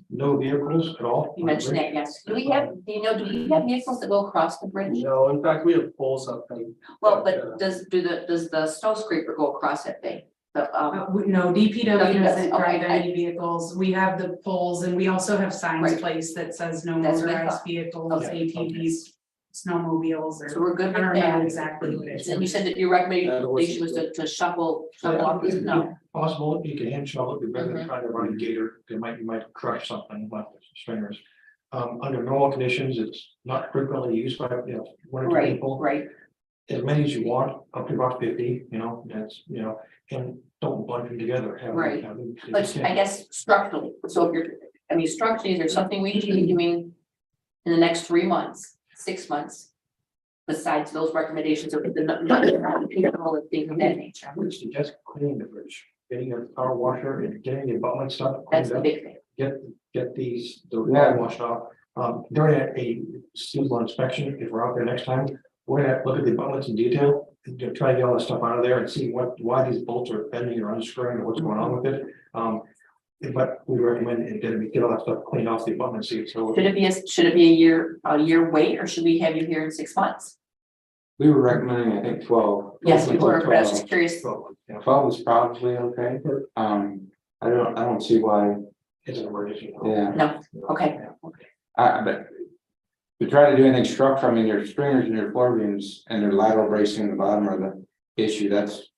No vehicles at all. you mentioned that, yes. Do we have vehicles that go across the bridge? No, in fact, we have poles up and. Well, but does the snow scraper go across that thing? No, DPW doesn't drive Okay, any vehicles. We have the poles and we also have signs Right. placed that says no That's what I motorized thought. vehicles, Okay. ATVs, snowmobiles, So or we're good I don't with remember that. exactly what it And you is. said that your recommendation was to shovel off the snow. Possible, you can hand shovel it, rather than Mhm. trying to run a gator, you might crush something like stringers. Under normal conditions, it's not frequently used by, one or two Right, people. right. As many as you want, up to about 50, that's, and don't bunch them together. Right. But I guess structurally, so if you're, structurally, is there something we should be doing in the next 3 months, 6 months? Besides those recommendations of the people and things of that nature, Which is just cleaning the bridge, getting a power washer and getting the abutment stuff. that's cleaned the up. big thing. Get the Yeah. water washed off. During a seasonal inspection, if we're out there next time, we're gonna look at the abutments in detail. And try to get all the stuff out of there and see why these bolts are bending or unscrewing or what's going on with it. But we recommend get all that stuff cleaned off the abutment seat, so. Should it be a year wait, or should we have you here in 6 months? We were recommending, I think 12. Yes, we were, but I was just curious. 12 is probably okay. I don't see why. It's an emergency. Yeah. No, okay. But to try to do anything structural, your stringers and your floor beams and your lateral bracing in the bottom are the issue. That's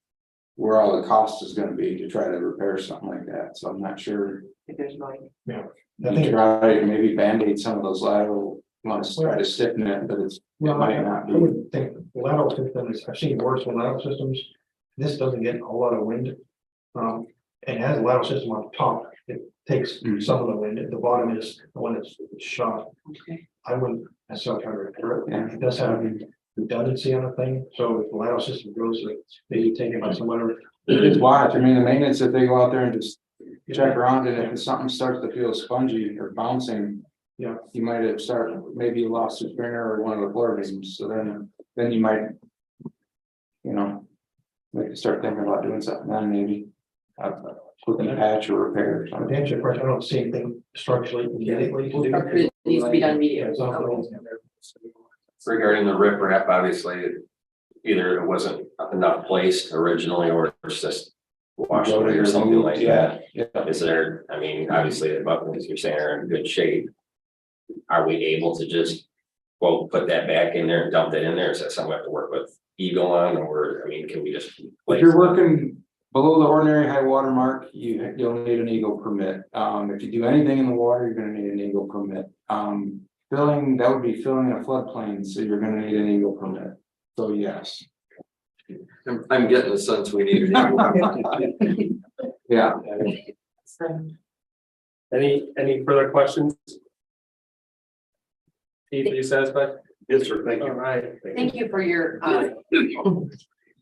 where all the cost is gonna be to try to repair something like that. So I'm not sure. If there's no. I You think, try to maybe band-aid some of those lateral ones, try to stiffen it, but it might not I be. would think the lateral systems, I've seen worse with lateral systems. This doesn't get a whole lot of wind. And it has a lateral system on top. It takes some of the wind. The bottom is the one that's shot. Okay. I wouldn't necessarily try to repair it. Yeah. It does have redundancy on the thing, so if the lateral system goes, maybe take it by someone. Just watch, the maintenance, if they go out there and just check around and if something starts to feel spongy or bouncing. Yeah. You might have maybe you lost a stringer or one of the floor beams, so then you might. Maybe start thinking about doing something then maybe. Quick patch or repair or To something. answer your question, I don't see anything structurally immediately. to do. Structurally, it needs to be done Yeah, it's immediately. not- Regarding the riprap, obviously, either it wasn't enough placed originally, or it's just washed away or something like that. Yeah. Is there, obviously, the buttons you're saying are in good shape. Are we able to just, put that back in there and dump that in there? Is that something we have to work with Eagle on, or, can we just? If you're working below the ordinary high water mark, you'll need an Eagle permit. If you do anything in the water, you're gonna need an Eagle permit. That would be filling a floodplain, so you're gonna need an Eagle permit. So yes. I'm getting the sense we need. Yeah. Any further questions? Keith, are you satisfied? Yes, sir, thank All you. right. Thank you for your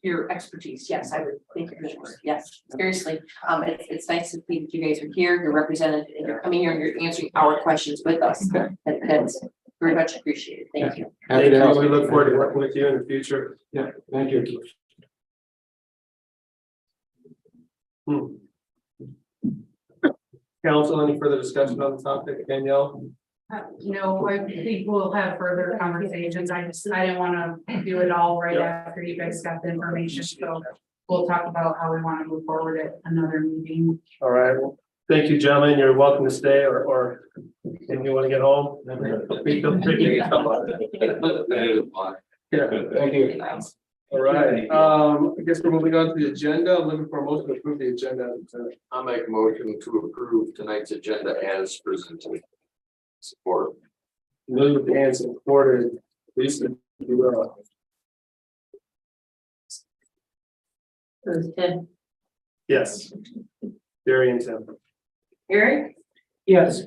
your expertise. Yes, I would think you're sure. Yes, seriously. It's nice to see that you guys are here, you're represented, and you're coming here and you're answering our questions with us. That's very much appreciated. Thank you. Thank you. We look forward to working with you in the future. Yeah, thank you. Council, any further discussion on the topic, Danielle? No, I think we'll have further conversations. I didn't wanna do it all right after you guys got the information, so. We'll talk about how we wanna move forward at another meeting. All right, well, thank you, gentlemen. You're welcome to stay or if you want to get home. Feel free to come on. Yeah, Thank you. all right. I guess we're moving on to the agenda. I'm looking for a motion to approve the agenda. I'll make a motion to approve tonight's agenda as presented. Support. Moved and supported. Lisa, if you will. Tim. Yes. Barry and Tim. Eric, Yes.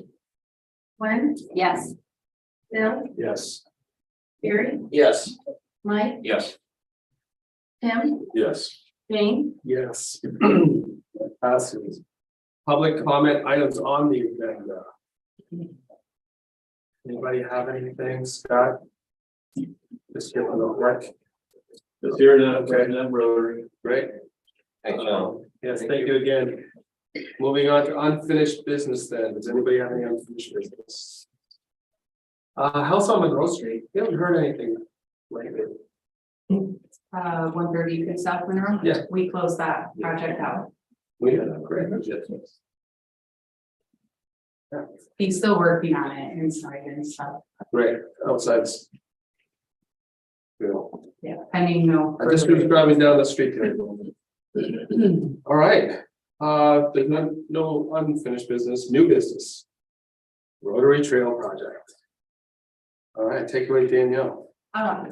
Gwen, Yes. Bill, Yes. Gary, Yes. Mike, Yes. Tim, Yes. Jane. Yes. Passes. Public comment items on the agenda. Anybody have anything, Scott? Just give them a rec. Just here to, Rotary. Great. Thank you. Yes, thank you again. Moving on to unfinished business then. Does anybody have any unfinished business? House on Monroe Street. We haven't heard anything lately. 130 South Monroe. Yeah. We closed that project out. We had a great business. He's still working on it inside and stuff. Great, outside. Good. Yeah, pending no. I just was driving down the street today. All right, there's no unfinished business, new business. Rotary Trail Project. All right, take it away, Danielle.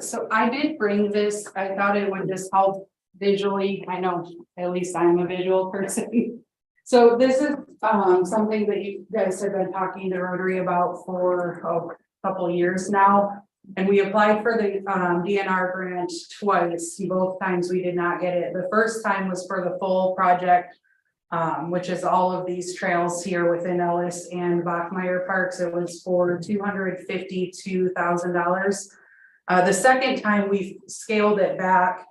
So I did bring this, I thought it would just help visually, I know at least I'm a visual person. So this is something that you guys have been talking to Rotary about for a couple of years now. And we applied for the DNR grant twice, both times we did not get it. The first time was for the full project, which is all of these trails here within Ellis and Bachmeyer Parks. It was for $252,000. The second time we scaled it back,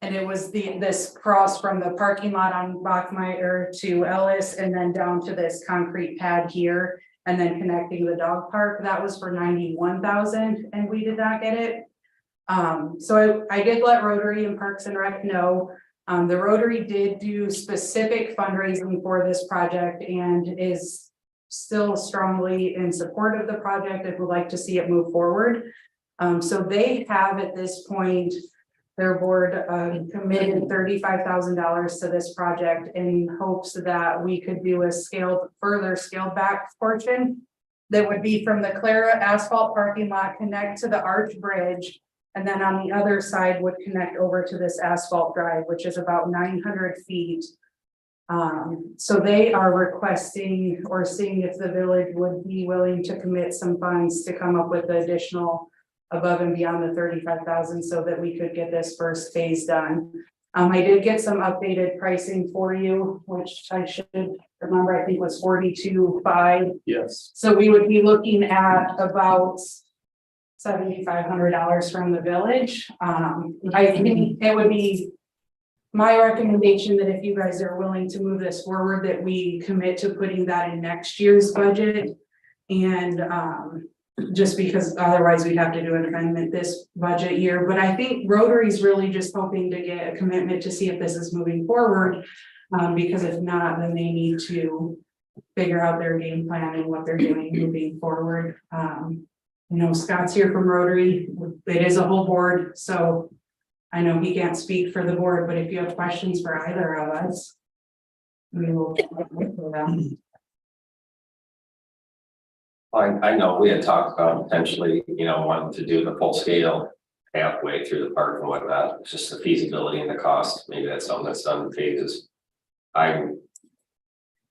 and it was this cross from the parking lot on Bachmeyer to Ellis and then down to this concrete pad here and then connecting the dog park. That was for $91,000 and we did not get it. So I did let Rotary and Parks and Rec know. The Rotary did do specific fundraising for this project and is still strongly in support of the project and would like to see it move forward. So they have at this point, their board committed $35,000 to this project in hopes that we could do a further scaled back portion that would be from the Clara asphalt parking lot, connect to the Arch Bridge, and then on the other side would connect over to this asphalt drive, which is about 900 feet. So they are requesting or seeing if the village would be willing to commit some funds to come up with the additional above and beyond the 35,000 so that we could get this first phase done. I did get some updated pricing for you, which I should remember, I think was 42.5. Yes. So we would be looking at about $7,500 from the village. I think it would be my recommendation that if you guys are willing to move this forward, that we commit to putting that in next year's budget. And just because otherwise we'd have to do an amendment this budget year. But I think Rotary's really just hoping to get a commitment to see if this is moving forward. Because if not, then they need to figure out their game plan and what they're doing moving forward. You know, Scott's here from Rotary. It is a whole board, so I know he can't speak for the board, but if you have questions for either of us, we will. I know we had talked about potentially, wanting to do the full scale halfway through the park and whatnot. It's just the feasibility and the cost. Maybe that's something that's done in phases. I'm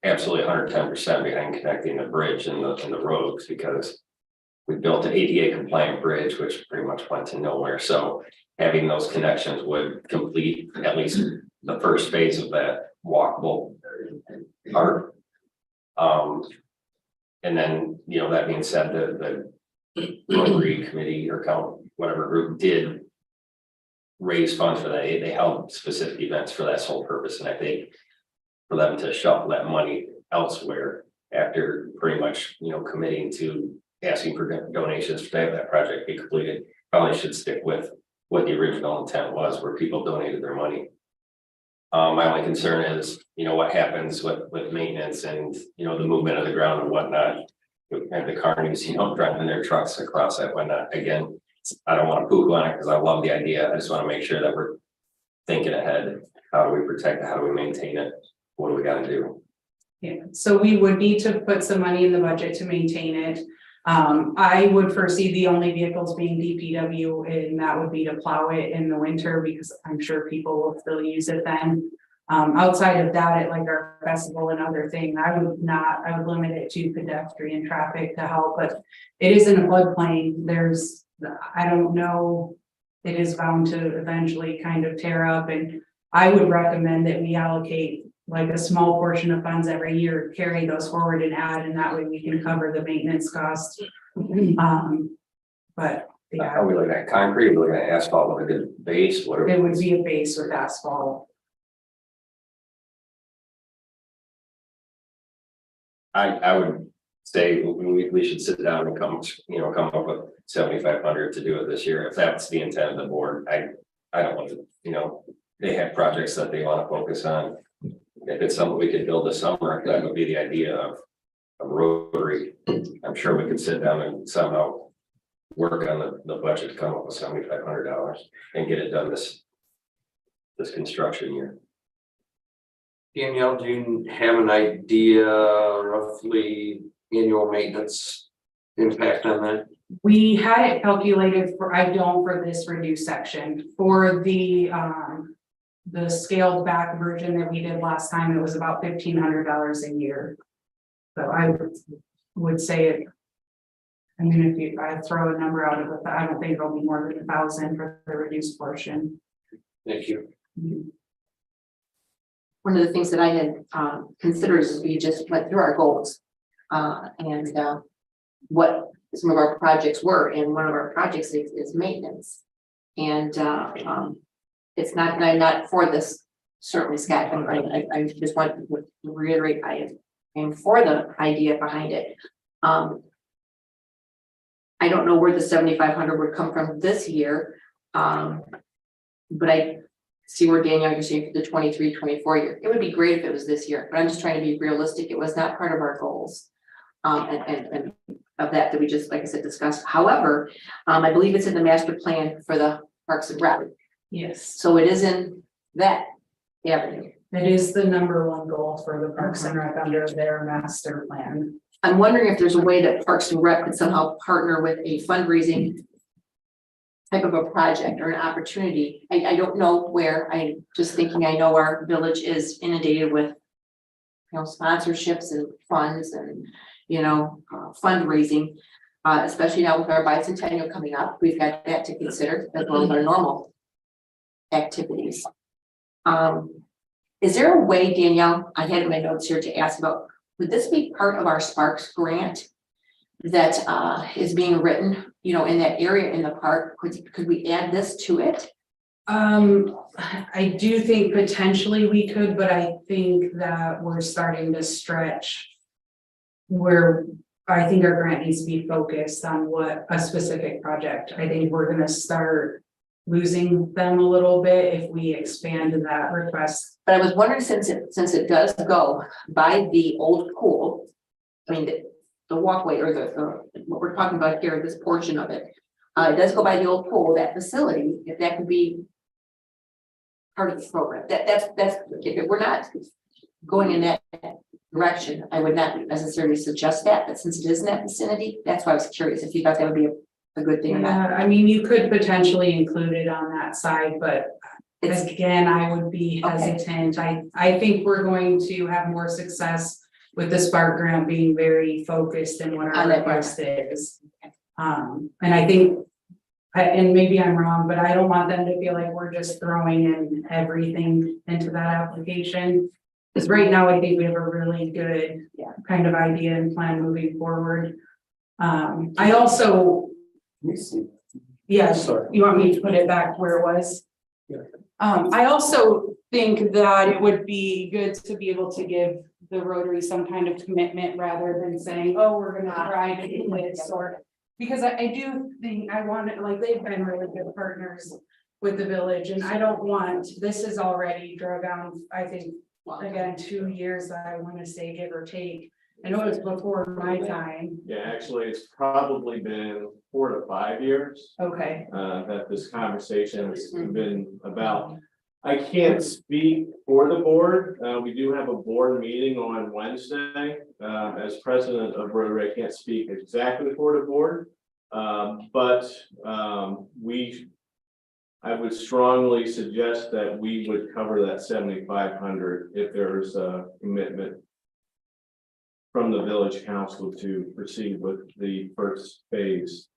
absolutely 110% behind connecting the bridge and the roads because we built an ADA compliant bridge, which pretty much went to nowhere. So having those connections would complete at least the first phase of that walkable part. And then, you know, that being said, the Rotary Committee or whatever group did raise funds for that. They held specific events for that sole purpose, and I think for them to shuffle that money elsewhere after pretty much, you know, committing to asking for donations to have that project be completed, probably should stick with what the original intent was, where people donated their money. My only concern is, you know, what happens with maintenance and, you know, the movement of the ground and whatnot. And the carnies, you know, driving their trucks across that whatnot. Again, I don't want to poo on it because I love the idea. I just want to make sure that we're thinking ahead. How do we protect it? How do we maintain it? What do we got to do? Yeah, so we would need to put some money in the budget to maintain it. I would foresee the only vehicles being DPW, and that would be to plow it in the winter because I'm sure people will still use it then. Outside of that, at like our festival and other thing, I would limit it to pedestrian traffic to help, but it is in a floodplain. I don't know, it is bound to eventually kind of tear up, and I would recommend that we allocate like a small portion of funds every year, carry those forward and add, and that way we can cover the maintenance cost. But yeah, Are we looking at concrete? Are we looking at asphalt with a good base? What are it would be a base with asphalt. I would say we should sit down and come up with 7,500 to do it this year. If that's the intent of the board, I don't want to, you know, they have projects that they want to focus on. If it's something we could build this summer, that would be the idea of Rotary. I'm sure we could sit down and somehow work on the budget to come up with $7,500 and get it done this construction year. Danielle, do you have an idea roughly annual maintenance impact on that? We had it calculated for, I don't for this reduced section, for the scaled back version that we did last time, it was about $1,500 a year. So I would say it, I mean, if I throw a number out of it, I don't think it'll be more than 1,000 for the reduced portion. Thank you. One of the things that I had considered is we just went through our goals and what some of our projects were, and one of our projects is maintenance. And it's not for this, certainly, Scott, I just want to reiterate, I am for the idea behind it. I don't know where the 7,500 would come from this year, but I see where Danielle, you're saying for the 23-24 year. It would be great if it was this year, but I'm just trying to be realistic. It was not part of our goals. And of that we just, like I said, discussed. However, I believe it's in the master plan for the Parks and Rec. Yes, So it is in that avenue. it is the #1 goal for the Parks and Rec under their master plan. I'm wondering if there's a way that Parks and Rec could somehow partner with a fundraising type of a project or an opportunity. I don't know where. I'm just thinking, I know our village is inundated with, you know, sponsorships and funds and, you know, fundraising, especially now with our bicentennial coming up. We've got that to consider as well as our normal activities. Is there a way, Danielle, I had in my notes here to ask about, would this be part of our Sparks grant that is being written, you know, in that area in the park? Could we add this to it? I do think potentially we could, but I think that we're starting to stretch where I think our grant needs to be focused on what a specific project. I think we're going to start losing them a little bit if we expand that request. But I was wondering, since it does go by the old pool, I mean, the walkway or the what we're talking about here, this portion of it, it does go by the old pool, that facility, if that could be part of the program. That's if we're not going in that direction, I would not necessarily suggest that, but since it is in that vicinity, that's why I was curious if you thought that would be a good thing or not. I mean, you could potentially include it on that side, but again, I would be hesitant. I think we're going to have more success with the Spark grant being very focused in what our request is. And I think and maybe I'm wrong, but I don't want them to feel like we're just throwing in everything into that application. Because right now, I think we have a really good kind of idea and plan moving forward. I also, yes, Sorry. you want me to put it back where it was? Yeah. I also think that it would be good to be able to give the Rotary some kind of commitment rather than saying, oh, we're gonna try to do this, or. Because I do think I want it, like, they've been really good partners with the village, and I don't want, this is already drug on, I think, again, 2 years, I wanna say, give or take. I know it was before my time, Yeah, actually, it's probably been 4 to 5 years, okay, that this conversation has been about. I can't speak for the board. We do have a board meeting on Wednesday. As president of Rotary, I can't speak exactly for the board. But I would strongly suggest that we would cover that 7,500 if there's a commitment from the village council to proceed with the first phase.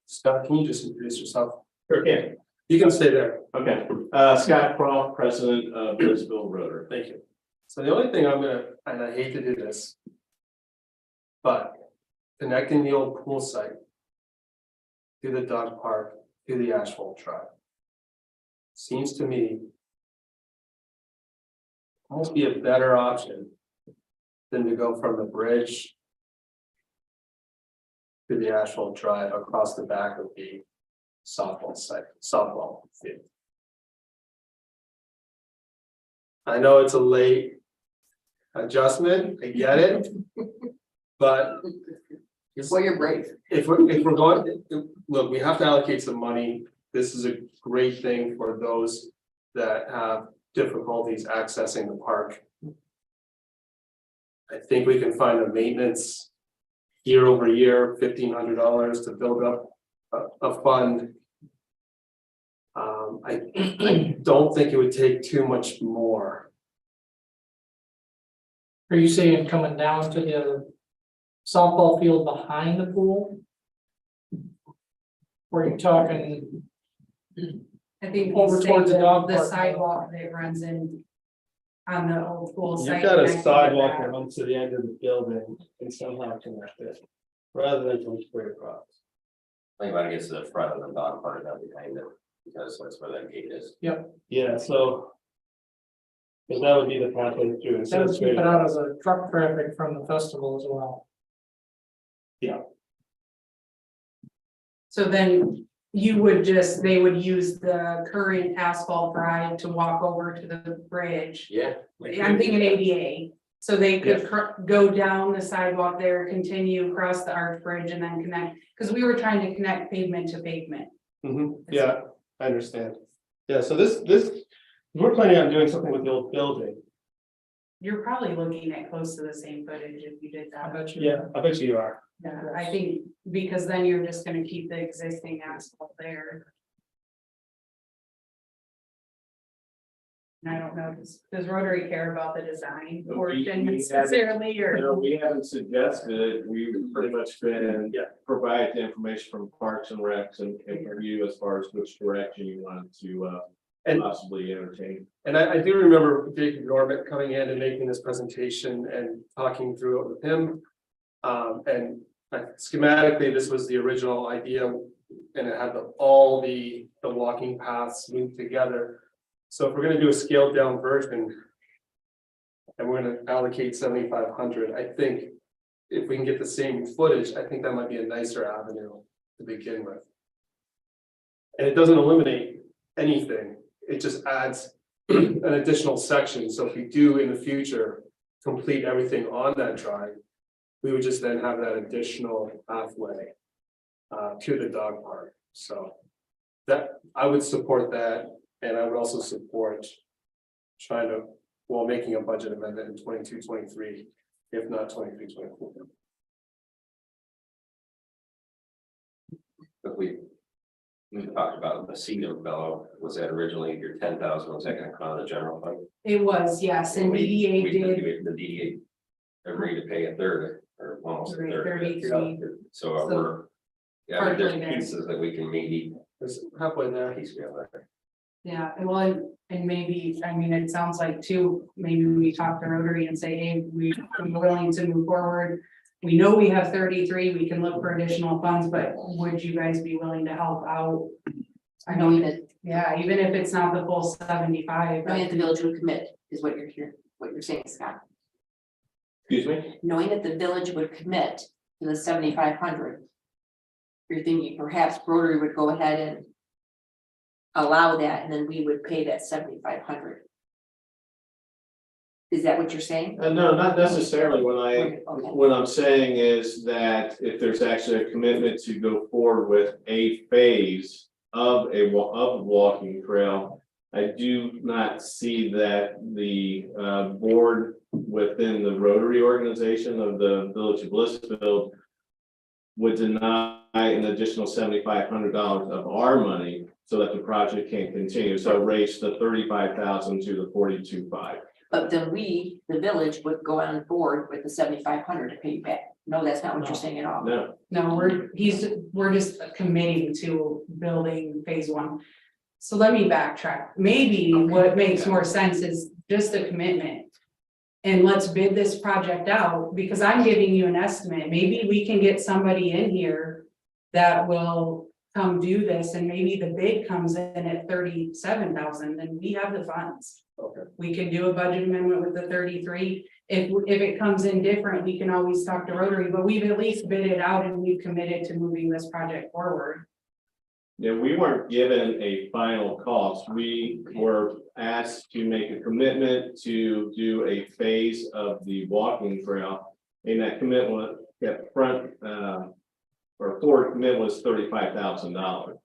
Scott, can you just introduce yourself? Sure can. You can stay there. Okay, Scott Croft, president of Blissfield Rotary. Thank you. So the only thing I'm gonna, and I hate to do this, but connecting the old pool site to the dog park, to the asphalt track, seems to me almost be a better option than to go from the bridge to the asphalt drive across the back of the softball site, softball field. I know it's a late adjustment, I get it. But Well, you're brave. if we're going, look, we have to allocate some money. This is a great thing for those that have difficulties accessing the park. I think we can find a maintenance year over year, $1,500 to build up a fund. I don't think it would take too much more. Are you saying coming down to the softball field behind the pool? Or are you talking, I think Over he's towards the saying dog the park. sidewalk that runs in. On the old pool site. You've got a connected to sidewalk that. that runs to the end of the building and somehow connect it, rather than from straight across. I think when it gets to the front of the dog park, not behind it, because that's where that gate is. Yeah, so. Cause that would be the pathway through that instead of would keep straight it out of across. the truck traffic from the festival as well. So then you would just, they would use the current asphalt drive to walk over to the bridge. Yeah. I'm thinking ADA, so they could go down the sidewalk there, continue across the arch bridge and then connect, because we were trying to connect pavement to pavement. Yeah, I understand. Yeah, so this, we're planning on doing something with the old building. You're probably looking at close to the same footage if you did I that. bet you. Yeah, I bet you are. Yeah, I think, because then you're just gonna keep the existing asphalt there. And I don't know, does Rotary care about the design portion necessarily, or? No, we haven't suggested it. We've pretty much been, provide the information from Parks and Recs and review as far as which direction you want to possibly entertain. And I do remember Jacob Norman coming in and making this presentation and talking through it with him. And schematically, this was the original idea, and it had all the walking paths moved together. So if we're gonna do a scaled down version, and we're gonna allocate 7,500, I think if we can get the same footage, I think that might be a nicer avenue to begin with. And it doesn't eliminate anything, it just adds an additional section. So if we do in the future complete everything on that drive, we would just then have that additional pathway to the dog park. So that, I would support that, and I would also support trying to, well, making a budget amendment in 22-23, if not 23-24. But we talked about the cedar bellow, was that originally your 10,000, was that gonna come out of the general fund? It was, yes, and DDA did. The DDA agreed to pay a third or almost a third. 33. So we're Yeah, but there's Partially there. pieces that we can maybe It's halfway there. piece together. Yeah, well, and maybe, I mean, it sounds like too, maybe we talk to Rotary and say, hey, we're willing to move forward. We know we have 33, we can look for additional funds, but would you guys be willing to help out? I Knowing mean, that, yeah, even if it's not the full 75, knowing that the village would commit is what you're here, what you're saying, Scott. Excuse me? Knowing that the village would commit to the 7,500. You're thinking perhaps Rotary would go ahead and allow that, and then we would pay that 7,500. Is that what you're saying? No, not necessarily. Okay. What I'm saying is that if there's actually a commitment to go forward with a phase of walking trail, I do not see that the board within the Rotary organization of the Village of Blissfield would deny an additional $7,500 of our money so that the project can continue. So raise the 35,000 to the 42,500. But then we, the village, would go on board with the 7,500 to pay you back. No, that's not what you're saying at all. No, no, we're just committing to building phase 1. So let me backtrack. Maybe what makes more sense is just a commitment. And let's bid this project out, because I'm giving you an estimate. Maybe we can get somebody in here that will come do this, and maybe the bid comes in at 37,000, then we have the funds. Okay. We can do a budget amendment with the 33. If it comes in different, we can always talk to Rotary, but we've at least bid it out and we've committed to moving this project forward. yeah, we weren't given a final cost. We were asked to make a commitment to do a phase of the walking trail. And that commitment, that or forward commitment was $35,000.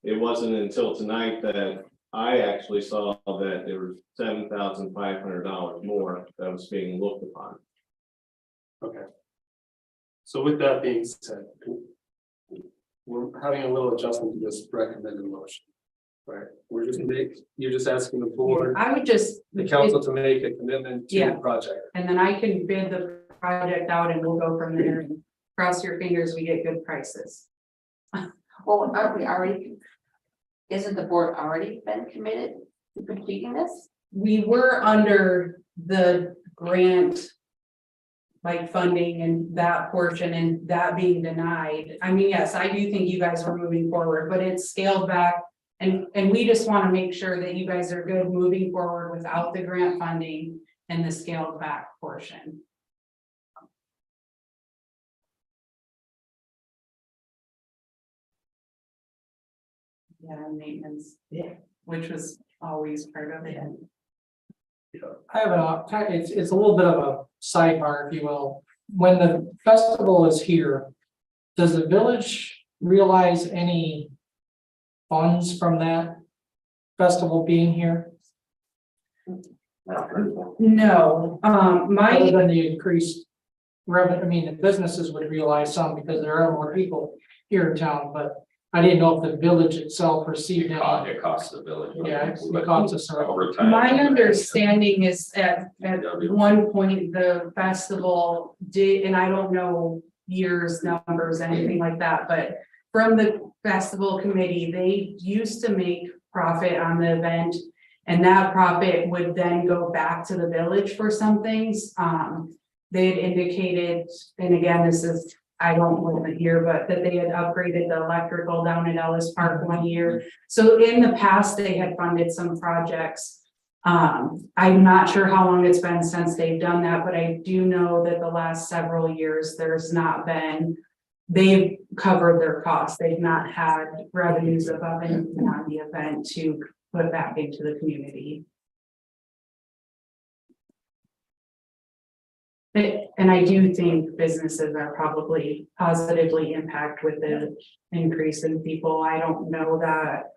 It wasn't until tonight that I actually saw that there was $7,500 more that was being looked upon. Okay. So with that being said, we're having a little adjustment to this recommended motion. Right, you're just asking the board, I would just. the council to make a commitment to Yeah. the project. And then I can bid the project out and we'll go from there, and cross your fingers, we get good prices. Well, aren't we already? Isn't the board already been committed to completing this? We were under the grant. Like funding and that portion and that being denied. I mean, yes, I do think you guys are moving forward, but it's scaled back. And we just want to make sure that you guys are good moving forward without the grant funding and the scaled back portion. Yeah, maintenance, which was always part of it. I have it's a little bit of a sidebar, if you will. When the festival is here, does the village realize any funds from that festival being here? No, Other my, than the increased revenue, I mean, the businesses would realize some because there are more people here in town, but I didn't know if the village itself received any. It costs the village. Yeah, it costs us. Over time. my understanding is at one point, the festival did, and I don't know years, numbers, anything like that, but from the festival committee, they used to make profit on the event. And that profit would then go back to the village for some things. They had indicated, and again, this is, I don't live it here, but that they had upgraded the electrical down at Ellis Park one year. So in the past, they had funded some projects. I'm not sure how long it's been since they've done that, but I do know that the last several years, there's not been, they've covered their costs. They've not had revenues above and beyond the event to put back into the community. And I do think businesses are probably positively impacted with the increase in people. I don't know that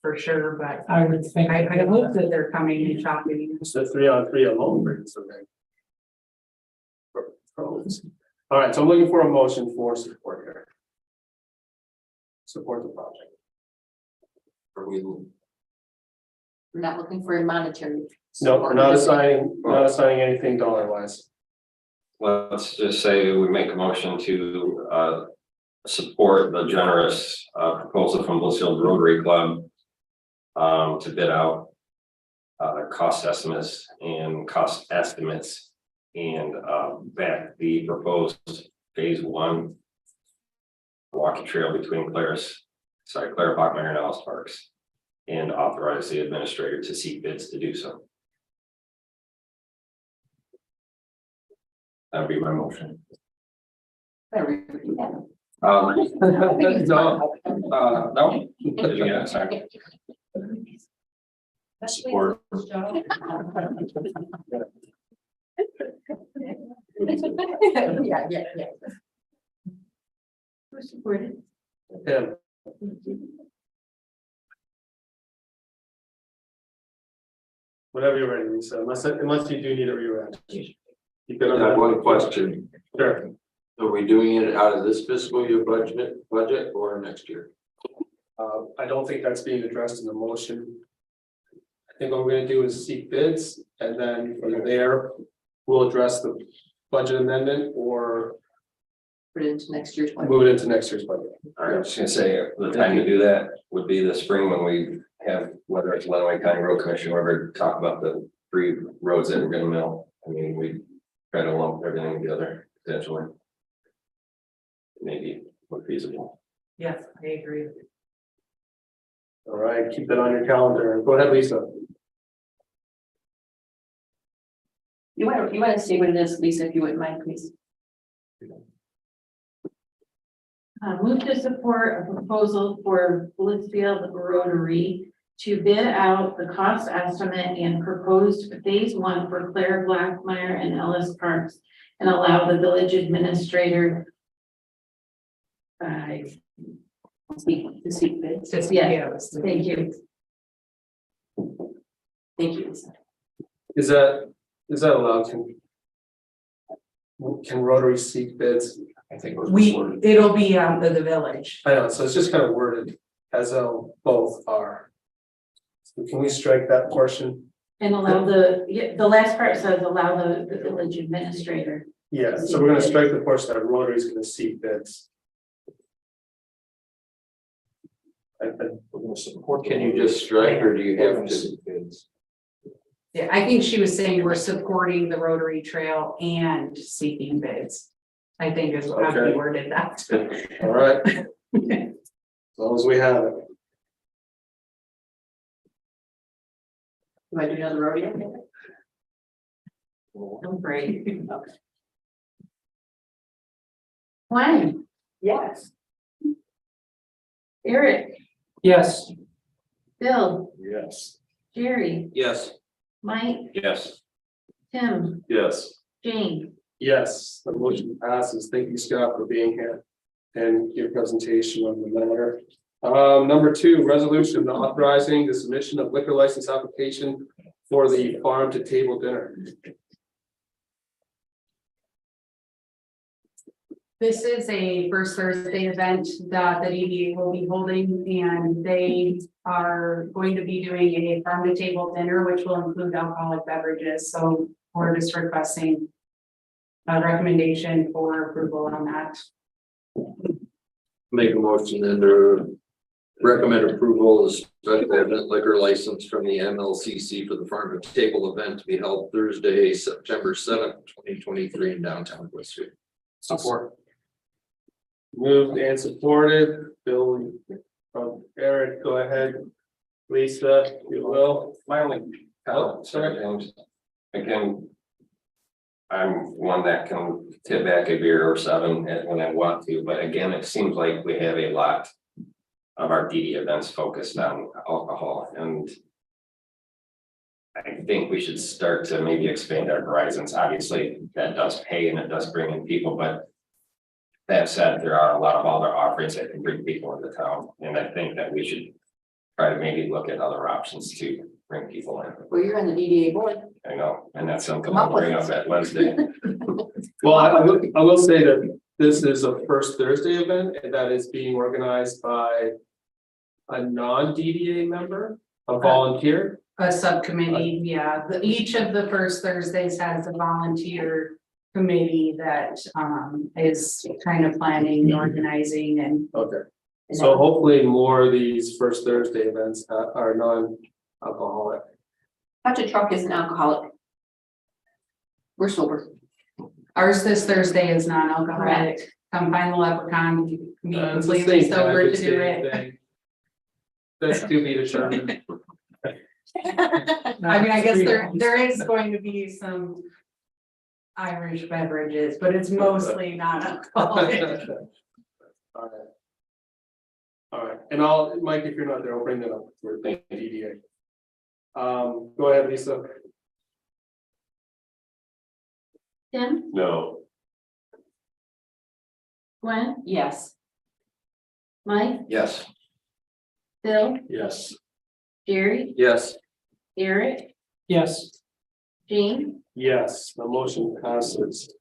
for sure, but I would think. I hope that they're coming and shopping. It's the 3-on-3 alone brings the thing. All right, so I'm looking for a motion for support here. Support the project. Are we, We're not looking for a monetary. No, we're not support. assigning anything dollar wise. Let's just say we make a motion to support the generous proposal from Blissfield Rotary Club to bid out cost estimates and back the proposed phase one walking trail between Clara Bachmeyer and Alice Parks, and authorize the administrator to seek bids to do so. That would be my motion. Better repeat that. No, did you get a second? Support. Yeah. Who supported? Yeah. Whenever you're ready, Lisa, unless you do need a reread. You I have one question. Sure. Are we doing it out of this fiscal year budget or next year? I don't think that's being addressed in the motion. I think what we're gonna do is seek bids, and then from there, we'll address the budget amendment or Put it into next year's budget. move it into next year's budget. All right, I was just gonna say, the time to do that would be the spring when we have, whether it's Lenawee County Road Commission, whoever, talk about the 3 roads that we're gonna mill. I mean, we try to lump everything together potentially. Maybe more feasible. Yes, I agree. All right, keep that on your calendar. Go ahead, Lisa. You want to say what it is, Lisa, if you wouldn't mind, please. Move to support a proposal for Blissfield Rotary to bid out the cost estimate and proposed phase one for Claire Blackmeyer and Ellis Parks, and allow the village administrator To seek bids. yes, thank you. Thank you, Lisa. Is that allowed? Can Rotary seek bids? I think it was It'll be the village. I know, so it's just kind of worded as though both are. So can we strike that portion? And allow the last part says allow the village administrator. Yeah, so we're gonna strike the portion that Rotary is gonna seek bids. Can you just strike or do you have to? Yeah, I think she was saying we're supporting the Rotary Trail and seeking bids. I think is how we Okay. worded that. All right. As long as we have it. Do I do another rodeo? I'm great. Okay. When? Yes. Eric, Yes. Bill, Yes. Jerry, Yes. Mike, Yes. Tim, Yes. Jane. Yes, the motion passes. Thank you, Scott, for being here and your presentation on the matter. Number 2, resolution authorizing the submission of liquor license application for the farm to table dinner. This is a first Thursday event that the EDA will be holding, and they are going to be doing a farm to table dinner, which will include alcoholic beverages. So we're just requesting a recommendation for approval on that. Make a motion and to recommend approval of special event liquor license from the MLCC for the farm to table event to be held Thursday, September 7th, 2023 in downtown Blissfield. Support. Moved and supported. Bill, Eric, go ahead. Lisa, you will. My only comment, sorry, James. Again, I'm one that can tip back a beer or 7 when I want to, but again, it seems like we have a lot of our DD events focused on alcohol, and I think we should start to maybe expand our horizons. Obviously, that does pay and it does bring in people, but that said, there are a lot of other offerings that can bring people into town, and I think that we should try to maybe look at other options to bring people in. Well, you're on the DDA board. I know, and that's something Come up I'll with bring it. up at Wednesday. Well, I will say that this is a first Thursday event, and that is being organized by a non-DDA member, a volunteer. A subcommittee, yeah, each of the first Thursdays has a volunteer committee that is kind of planning, organizing and. Okay. So hopefully more of these first Thursday events are non-alcoholic. Touch a Truck is an alcoholic. We're sober. Ours this Thursday is non-alcoholic. Come find the leprechaun. Be It's the completely same time, sober to it's do the it. same thing. That's to be determined. I mean, I guess there is going to be some Irish beverages, but it's mostly non-alcoholic. All right. All right, and Mike, if you're not there, I'll bring that up for the DDA. Go ahead, Lisa. Tim, No. Gwen? Yes. Mike, Yes. Bill, Yes. Jerry, Yes. Eric, Yes, Jean, Yes, the motion passes.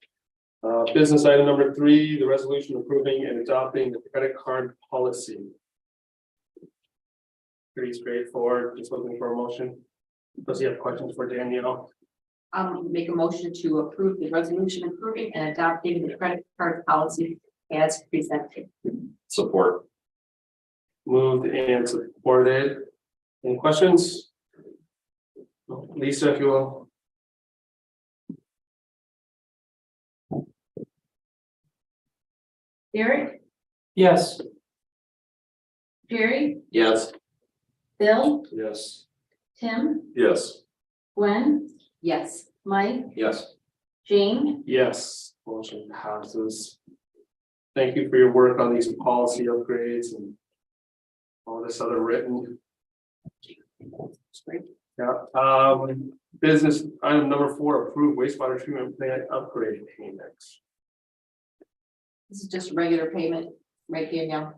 Business item number 3, the resolution approving and adopting the credit card policy. Pretty straightforward, just looking for a motion. Does he have questions for Danielle? make a motion to approve the resolution approving and adopting the credit card policy as presented. Support. Moved and supported. Any questions? Lisa, if you will. Eric, yes, Jerry, Yes. Bill, Yes. Tim, Yes. Gwen? Yes. Mike, Yes. Jane, Yes, motion passes. Thank you for your work on these policy upgrades and all this other written. Yeah, business item number 4, approved wastewater treatment plant upgrade payments. this is just a regular payment right here now.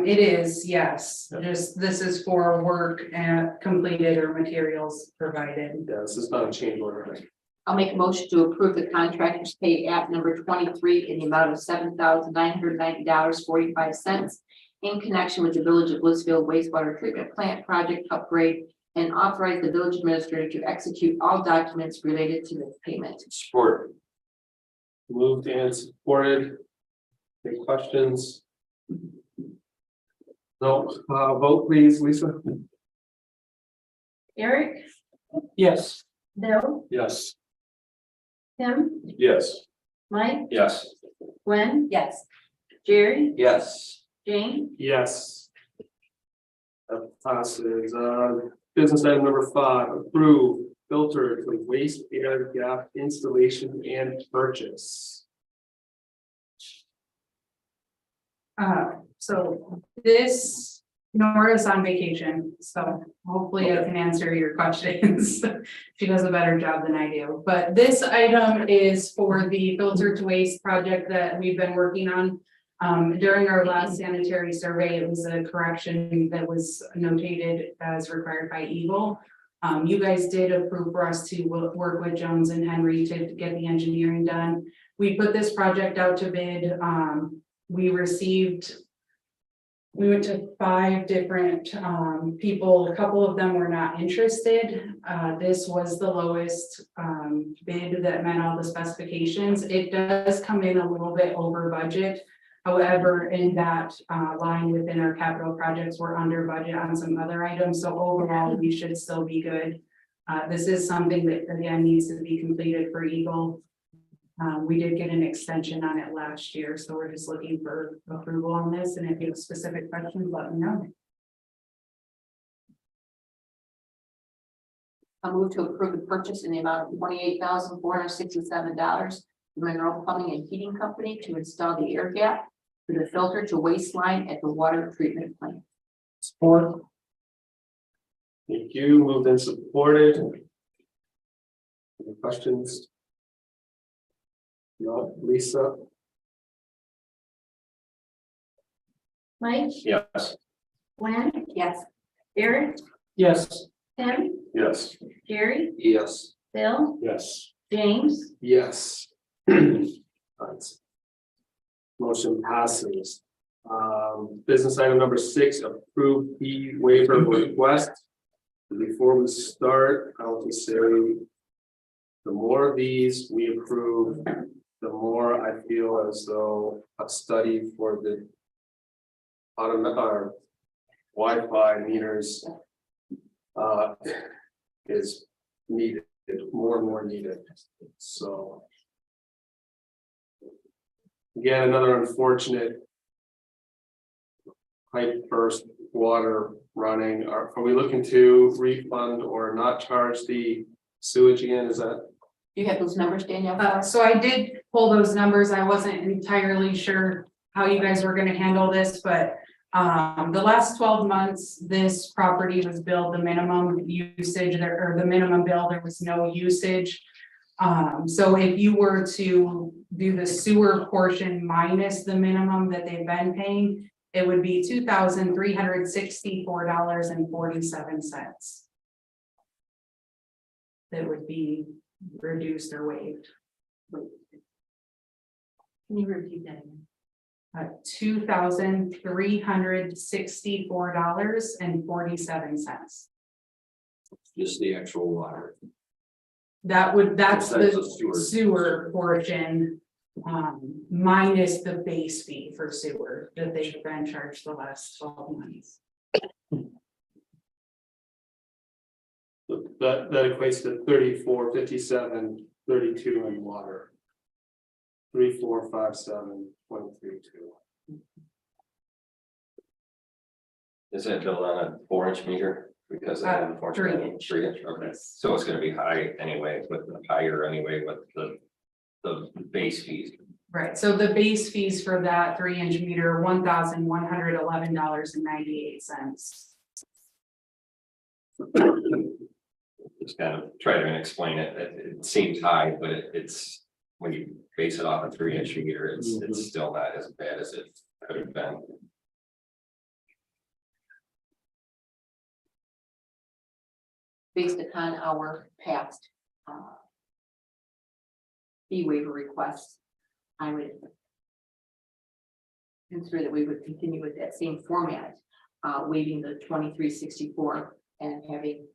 It is, yes, just this is for work and completed or materials provided. Yeah, this is not a change order, right? I'll make a motion to approve the contractors pay app number 23 in the amount of $7,990.45 in connection with the Village of Blissfield wastewater treatment plant project upgrade and authorize the village administrator to execute all documents related to this payment. Support. Moved and supported. Any questions? No, vote please, Lisa. Eric, yes, Bill, Yes. Tim, Yes. Mike, Yes. Gwen? Yes. Jerry, Yes. Jane, Yes. That passes. Business item number 5, approve filter to waste air gap installation and purchase. So this, Nora's on vacation, so hopefully I can answer your questions. She does a better job than I do, but this item is for the filter to waste project that we've been working on. During our last sanitary survey, it was a correction that was notated as required by Eagle. You guys did approve for us to work with Jones and Henry to get the engineering done. We put this project out to bid. We went to 5 different people. A couple of them were not interested. This was the lowest bid that met all the specifications. It does come in a little bit over budget. However, in that line within our capital projects, we're under budget on some other items. So overall, we should still be good. This is something that again needs to be completed for Eagle. We did get an extension on it last year, so we're just looking for approval on this, and if you have specific questions, let me know. I'll move to approve the purchase in the amount of $28,467 from Monroe Plumbing and Heating Company to install the air gap for the filter to waste line at the water treatment plant. Support. Thank you. Moved and supported. Any questions? No, Lisa. Mike, Yes. Gwen? Yes. Eric, yes, Tim, Yes. Jerry, Yes. Bill, Yes. James, Yes. Right. Motion passes. Business item number 6, approved fee waiver request. Before we start, I'll just say, the more of these we approve, the more I feel as though a study for the automatic Wi-Fi meters is needed, more and more needed, so. Again, another unfortunate pipe burst water running. Are we looking to refund or not charge the sewage again? Is that? Do you have those numbers, Danielle? So I did pull those numbers. I wasn't entirely sure how you guys were gonna handle this, but the last 12 months, this property was billed the minimum usage there, or the minimum bill, there was no usage. So if you were to do the sewer portion minus the minimum that they've been paying, it would be $2,364.47. That would be reduced or waived. Can you repeat that again? $2,364.47. Just the actual water. That's Besides the the sewer. sewer portion, minus the base fee for sewer that they've been charged the last 12 months. That equates to 34.57.32 in water. 3457.32. Is that built on a 4-inch meter? Because I have a 3-inch. 3-inch, okay, so it's gonna be high anyway, with the higher anyway with the base fees. Right, so the base fees for that 3-inch meter, $1,111.98. Just kind of try to explain it, it seems high, but it's, when you base it off a 3-inch meter, it's still not as bad as it could have been. Based upon our past fee waiver requests, I would consider that we would continue with that same format, waiving the 2364 and having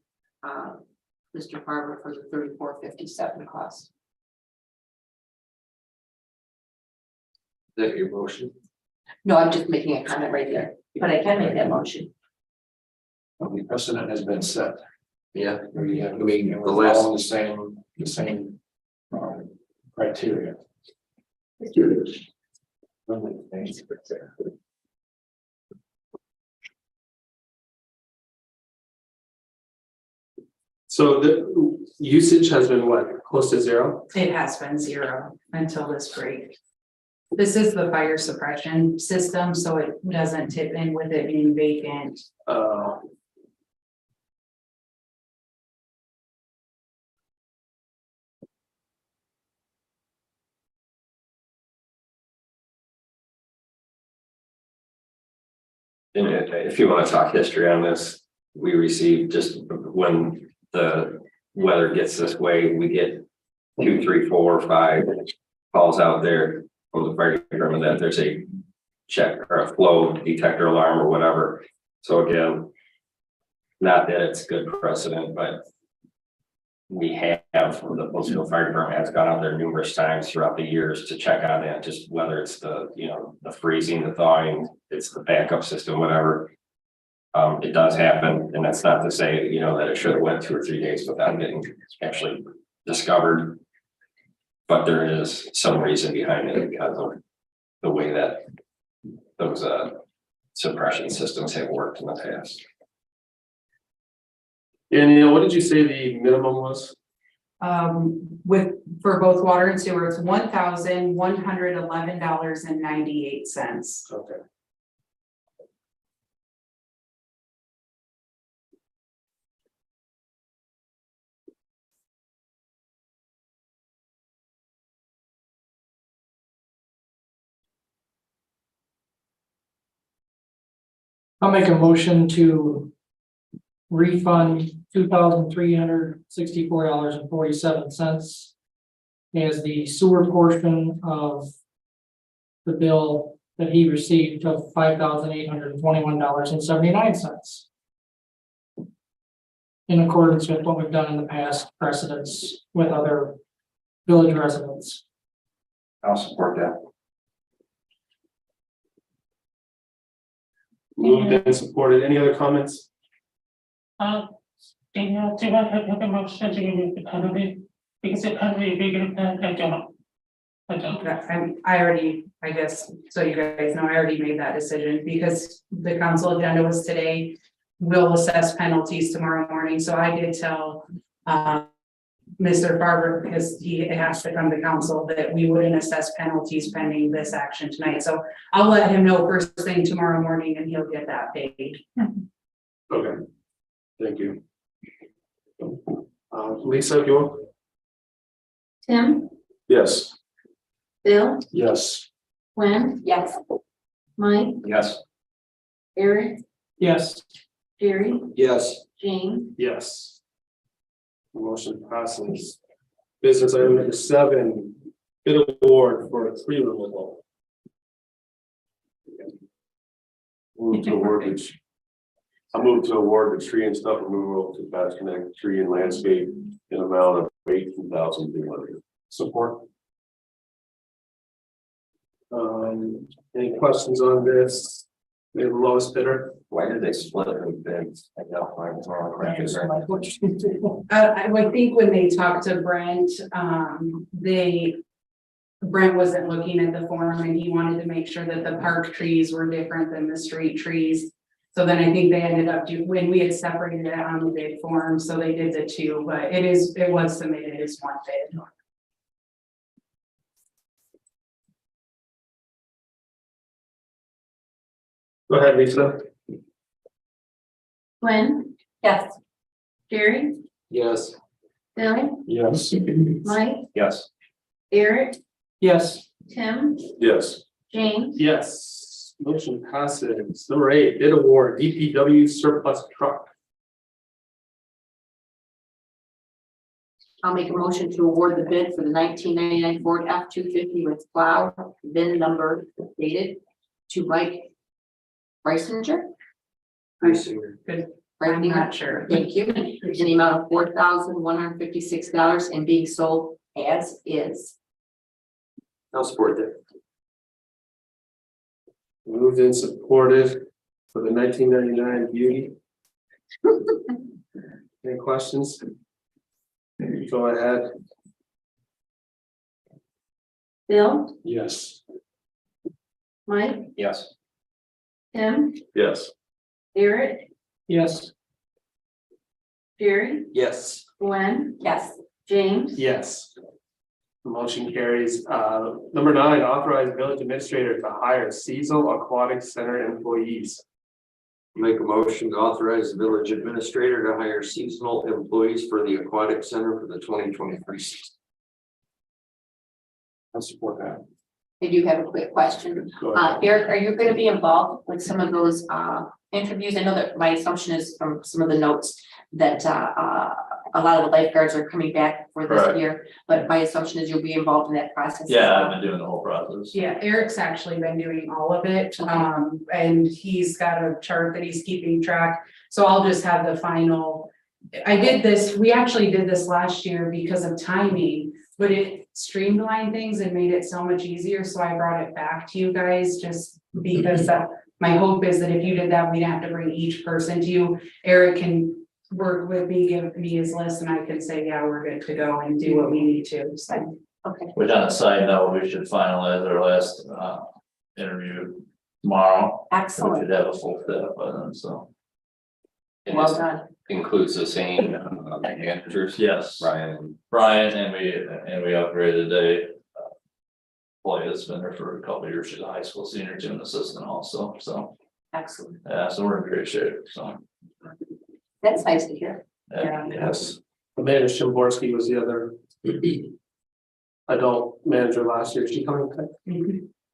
Mr. Farber for the 3457 cost. Is that your motion? No, I'm just making a comment right there, but I can make that motion. The precedent has been set. Yeah. I mean, The we're last- following the same criteria. So the usage has been what, close to zero? It has been 0 until this break. This is the fire suppression system, so it doesn't tip in with it being vacant. And if you want to talk history on this, we received just when the weather gets this way, we get 2, 3, 4, 5 calls out there from the fire department that there's a check or a flow detector alarm or whatever. So again, not that it's good precedent, but we have, the Blissfield Fire Department has gone out there numerous times throughout the years to check on that, just whether it's the, the freezing, the thawing, it's the backup system, whatever. It does happen, and that's not to say, that it should have went 2 or 3 days without getting actually discovered. But there is some reason behind it because of the way that those suppression systems have worked in the past. And what did you say the minimum was? For both water and sewer, it's $1,111.98. Okay. I'll make a motion to refund $2,364.47 as the sewer portion of the bill that he received of $5,821.79. In accordance with what we've done in the past precedents with other village residents. I'll support that. Moved and supported. Any other comments? Do you want to have a motion to remove the penalty? Because the penalty bigger than I don't. I already, I guess, so you guys know, I already made that decision because the council agenda was today. We'll assess penalties tomorrow morning, so I did tell Mr. Farber, because he has to come to council, that we wouldn't assess penalties pending this action tonight, so I'll let him know first thing tomorrow morning and he'll get that paid. Okay. Thank you. Lisa, if you want? Tim, Yes. Bill, Yes. Gwen, Yes. Mike, Yes. Eric, Yes, Jerry, Yes. James, Yes. Motion passes. Business item number 7, bid award for a tree removal. Move to award it. I move to award the tree and stuff removal to Fast Connect Tree and Landscape in amount of $18,200. Support. Any questions on this? We have the lowest bidder. Why did they split it with bids? I know, I was wrong. I would think when they talked to Brent, Brent wasn't looking at the form and he wanted to make sure that the park trees were different than the street trees. So then I think they ended up when we had separated it on the bid form, so they did the 2, but it was submitted as one bid. Go ahead, Lisa. Gwen, Yes. Jerry, Yes. Bill, Yes. Mike, Yes. Eric, yes, Tim, Yes. James, Yes. Motion passes. Number 8, bid award, DPW surplus truck. I'll make a motion to award the bid for the 1999 Ford F-250 with plow, VIN number dated to Mike Reisinger. Good. I'm not sure. Thank you. In the amount of $4,156 and being sold as is. I'll support that. Moved and supported for the 1999 Beauty. Any questions? Go ahead. Bill, Yes. Mike, Yes. Tim, Yes. Eric, yes, Jerry, Yes. Gwen, Yes. James, Yes. Motion carries. Number 9, authorize village administrator to hire seasonal aquatic center employees. Make a motion to authorize the village administrator to hire seasonal employees for the aquatic center for the 2023 season. I support that. I do have a quick question. Go ahead. Eric, are you going to be involved with some of those interviews? I know that my assumption is from some of the notes that a lot of the lifeguards are coming back for this Correct. year, but my assumption is you'll be involved in that process. as Yeah, well. I've been doing the whole process. Yeah, Eric's actually been doing all of it, and he's got a chart that he's keeping track, so I'll just have the final. I did this, we actually did this last year because of timing, but it streamlined things and made it so much easier, so I brought it back to you guys, just because my hope is that if you did that, we'd have to bring each person to you. Eric can work with me, give me his list, and I can say, yeah, we're good to go and do what we need to, so. Okay. Which on a side note, we should finalize our last interview tomorrow. So we Excellent. should have a full setup by then, so. And Well this done. includes the same managers. Yes, Brian. Brian, and we upgraded a employee that's been there for a couple of years. She's a high school senior gym assistant also, so, Excellent. yeah, so we're in great shape, so. That's nice to hear. Yeah. Yes. Amanda Shimborski was the other adult manager last year. Is she coming back?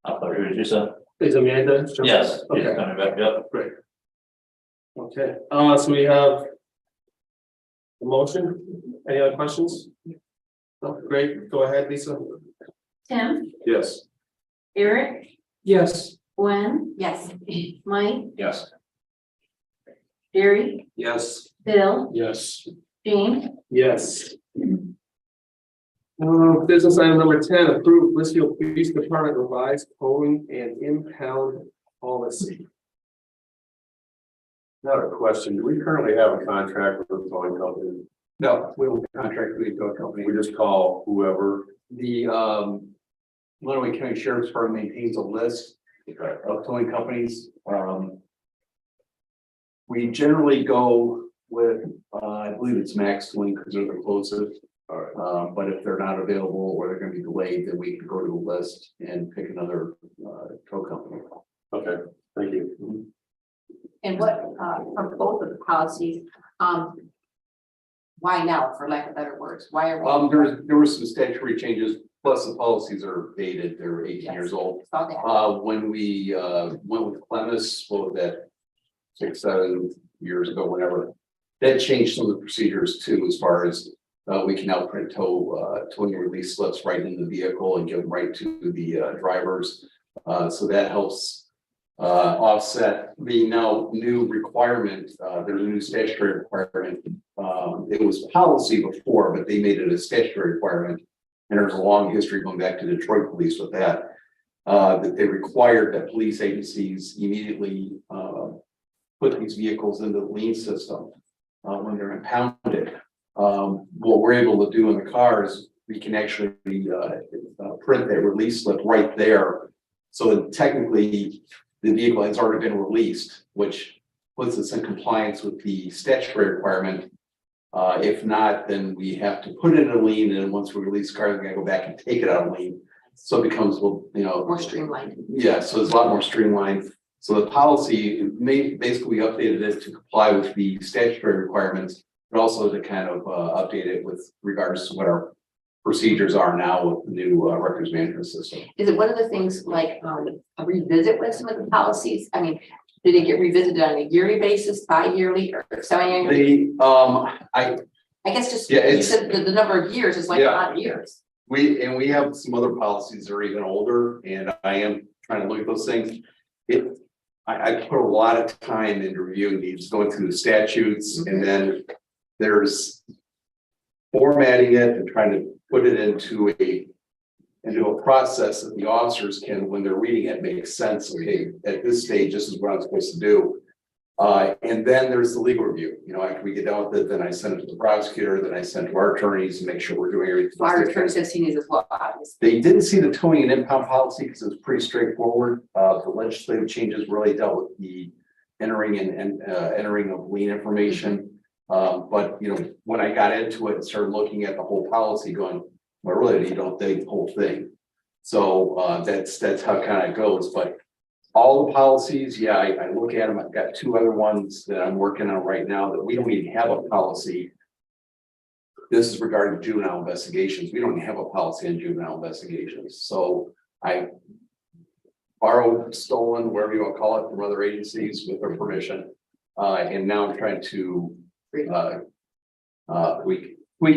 I thought you said. Is Amanda? Shimborski? Yes, she's Okay, coming back, yep. great. Okay, so we have the motion. Any other questions? No, great. Go ahead, Lisa. Tim, Yes. Eric, yes, Gwen, Yes. Mike, Yes. Jerry, Yes. Bill, Yes. James, Yes. Business item number 10, approve Blissfield Police Department revised towing and impound policy. Not a question. Do we currently have a contract with the towing company? No, we don't contract with the tow company. We just call whoever. The Illinois County Sheriff's Department maintains a list of towing companies. We generally go with, I believe it's Max Towing because they're the closest. But if they're not available or they're gonna be delayed, then we can go to a list and pick another tow company. Okay, thank you. And what, from both of the policies, why now, for lack of better words, why are we? There were some statutory changes, plus the policies are dated, they're 18 years old. Saw that. When we went with Clemis, what was that, 6-7 years ago, whenever, that changed some of the procedures too, as far as we can now print towing and release slips right in the vehicle and give them right to the drivers. So that helps offset the now new requirement. There's a new statutory requirement. It was policy before, but they made it a statutory requirement. And there's a long history going back to Detroit police with that. That they required that police agencies immediately put these vehicles into the lien system when they're impounded. What we're able to do in the car is we can actually print that release slip right there. So that technically the vehicle has already been released, which puts us in compliance with the statutory requirement. If not, then we have to put it in a lien, and then once we release the car, we're gonna go back and take it out of lien. So it becomes, well, More streamlined. yeah, so it's a lot more streamlined. So the policy basically updated it to comply with the statutory requirements, but also to kind of update it with regards to what our procedures are now with the new records management system. Is it one of the things like a revisit with some of the policies? I mean, do they get revisited on a yearly basis, bi-yearly or semi-annually? I guess just, Yeah, you it's- said the number of years is like Yeah. 5 years. we have some other policies that are even older, and I am trying to look at those things. I put a lot of time into reviewing these, going through the statutes, and then there's formatting it and trying to put it into a process that the officers can, when they're reading it, make sense. Okay, at this stage, this is what I'm supposed to do. And then there's the legal review. After we get done with it, then I send it to the prosecutor, then I send it to our attorneys to make sure we're doing everything. Our attorneys have seen these as well, obviously. They didn't see the towing and impound policy because it was pretty straightforward. The legislative changes really dealt with the entering and entering of lien information. But when I got into it and started looking at the whole policy going, well, really, you don't think the whole thing. So that's how it kind of goes. But all the policies, yeah, I look at them. I've got 2 other ones that I'm working on right now that we don't even have a policy. This is regarding juvenile investigations. We don't have a policy on juvenile investigations. So I borrowed, stolen, whatever you want to call it, from other agencies with their permission. And now I'm trying to tweak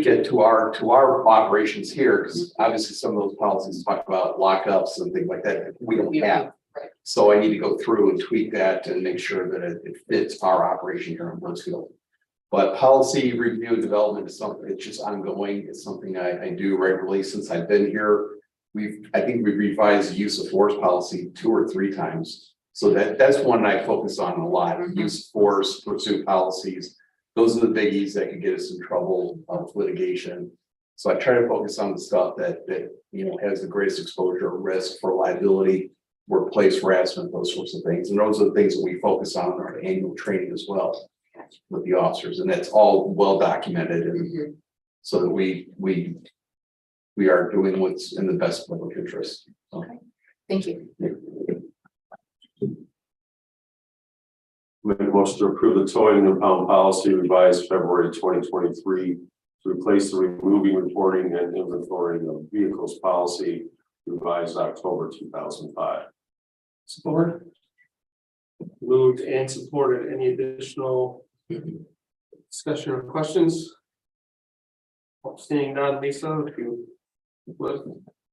it to our operations here, because obviously some of those policies talk about lockups and things like that. We don't have. Right. So I need to go through and tweak that and make sure that it fits our operation here in Blissfield. But policy review and development is something that's just ongoing. It's something I do regularly since I've been here. I think we've revised the use of force policy 2 or 3 times. So that's one I focus on a lot. Use of force, pursuit policies. Those are the biggies that could get us in trouble with litigation. So I try to focus on the stuff that has the greatest exposure risk for liability, workplace harassment, those sorts of things. And those are the things that we focus on in our annual training as well with the officers. And that's all well documented, and so that we are doing what's in the best public interest. Okay, thank you. Make a motion to approve the towing and impound policy revised February 2023 to replace the removing, reporting, and inventorying of vehicles policy revised October 2005. Support. Moved and supported. Any additional discussion or questions? Seeing none, Lisa, if you would.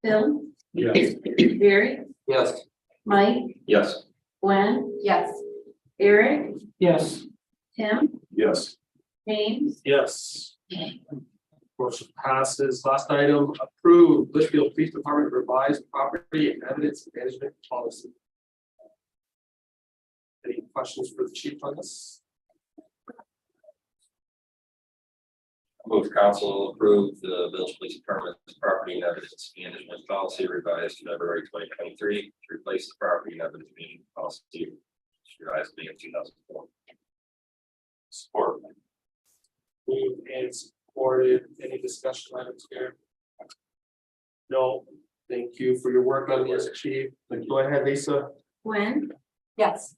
Bill, Yes. Barry, Yes. Mike, Yes. Gwen, Yes. Eric, Yes, Tim, Yes. James, Yes. Motion passes. Last item, approve Blissfield Police Department revised property and evidence management policy. Any questions for the chief on this? Move council approve the Village Police Department's property and evidence management policy revised February 2023 to replace the property and evidence management policy revised May of 2004. Support. Moved and supported. Any discussion items here? No. Thank you for your work on this, chief. Go ahead, Lisa. Gwen, Yes.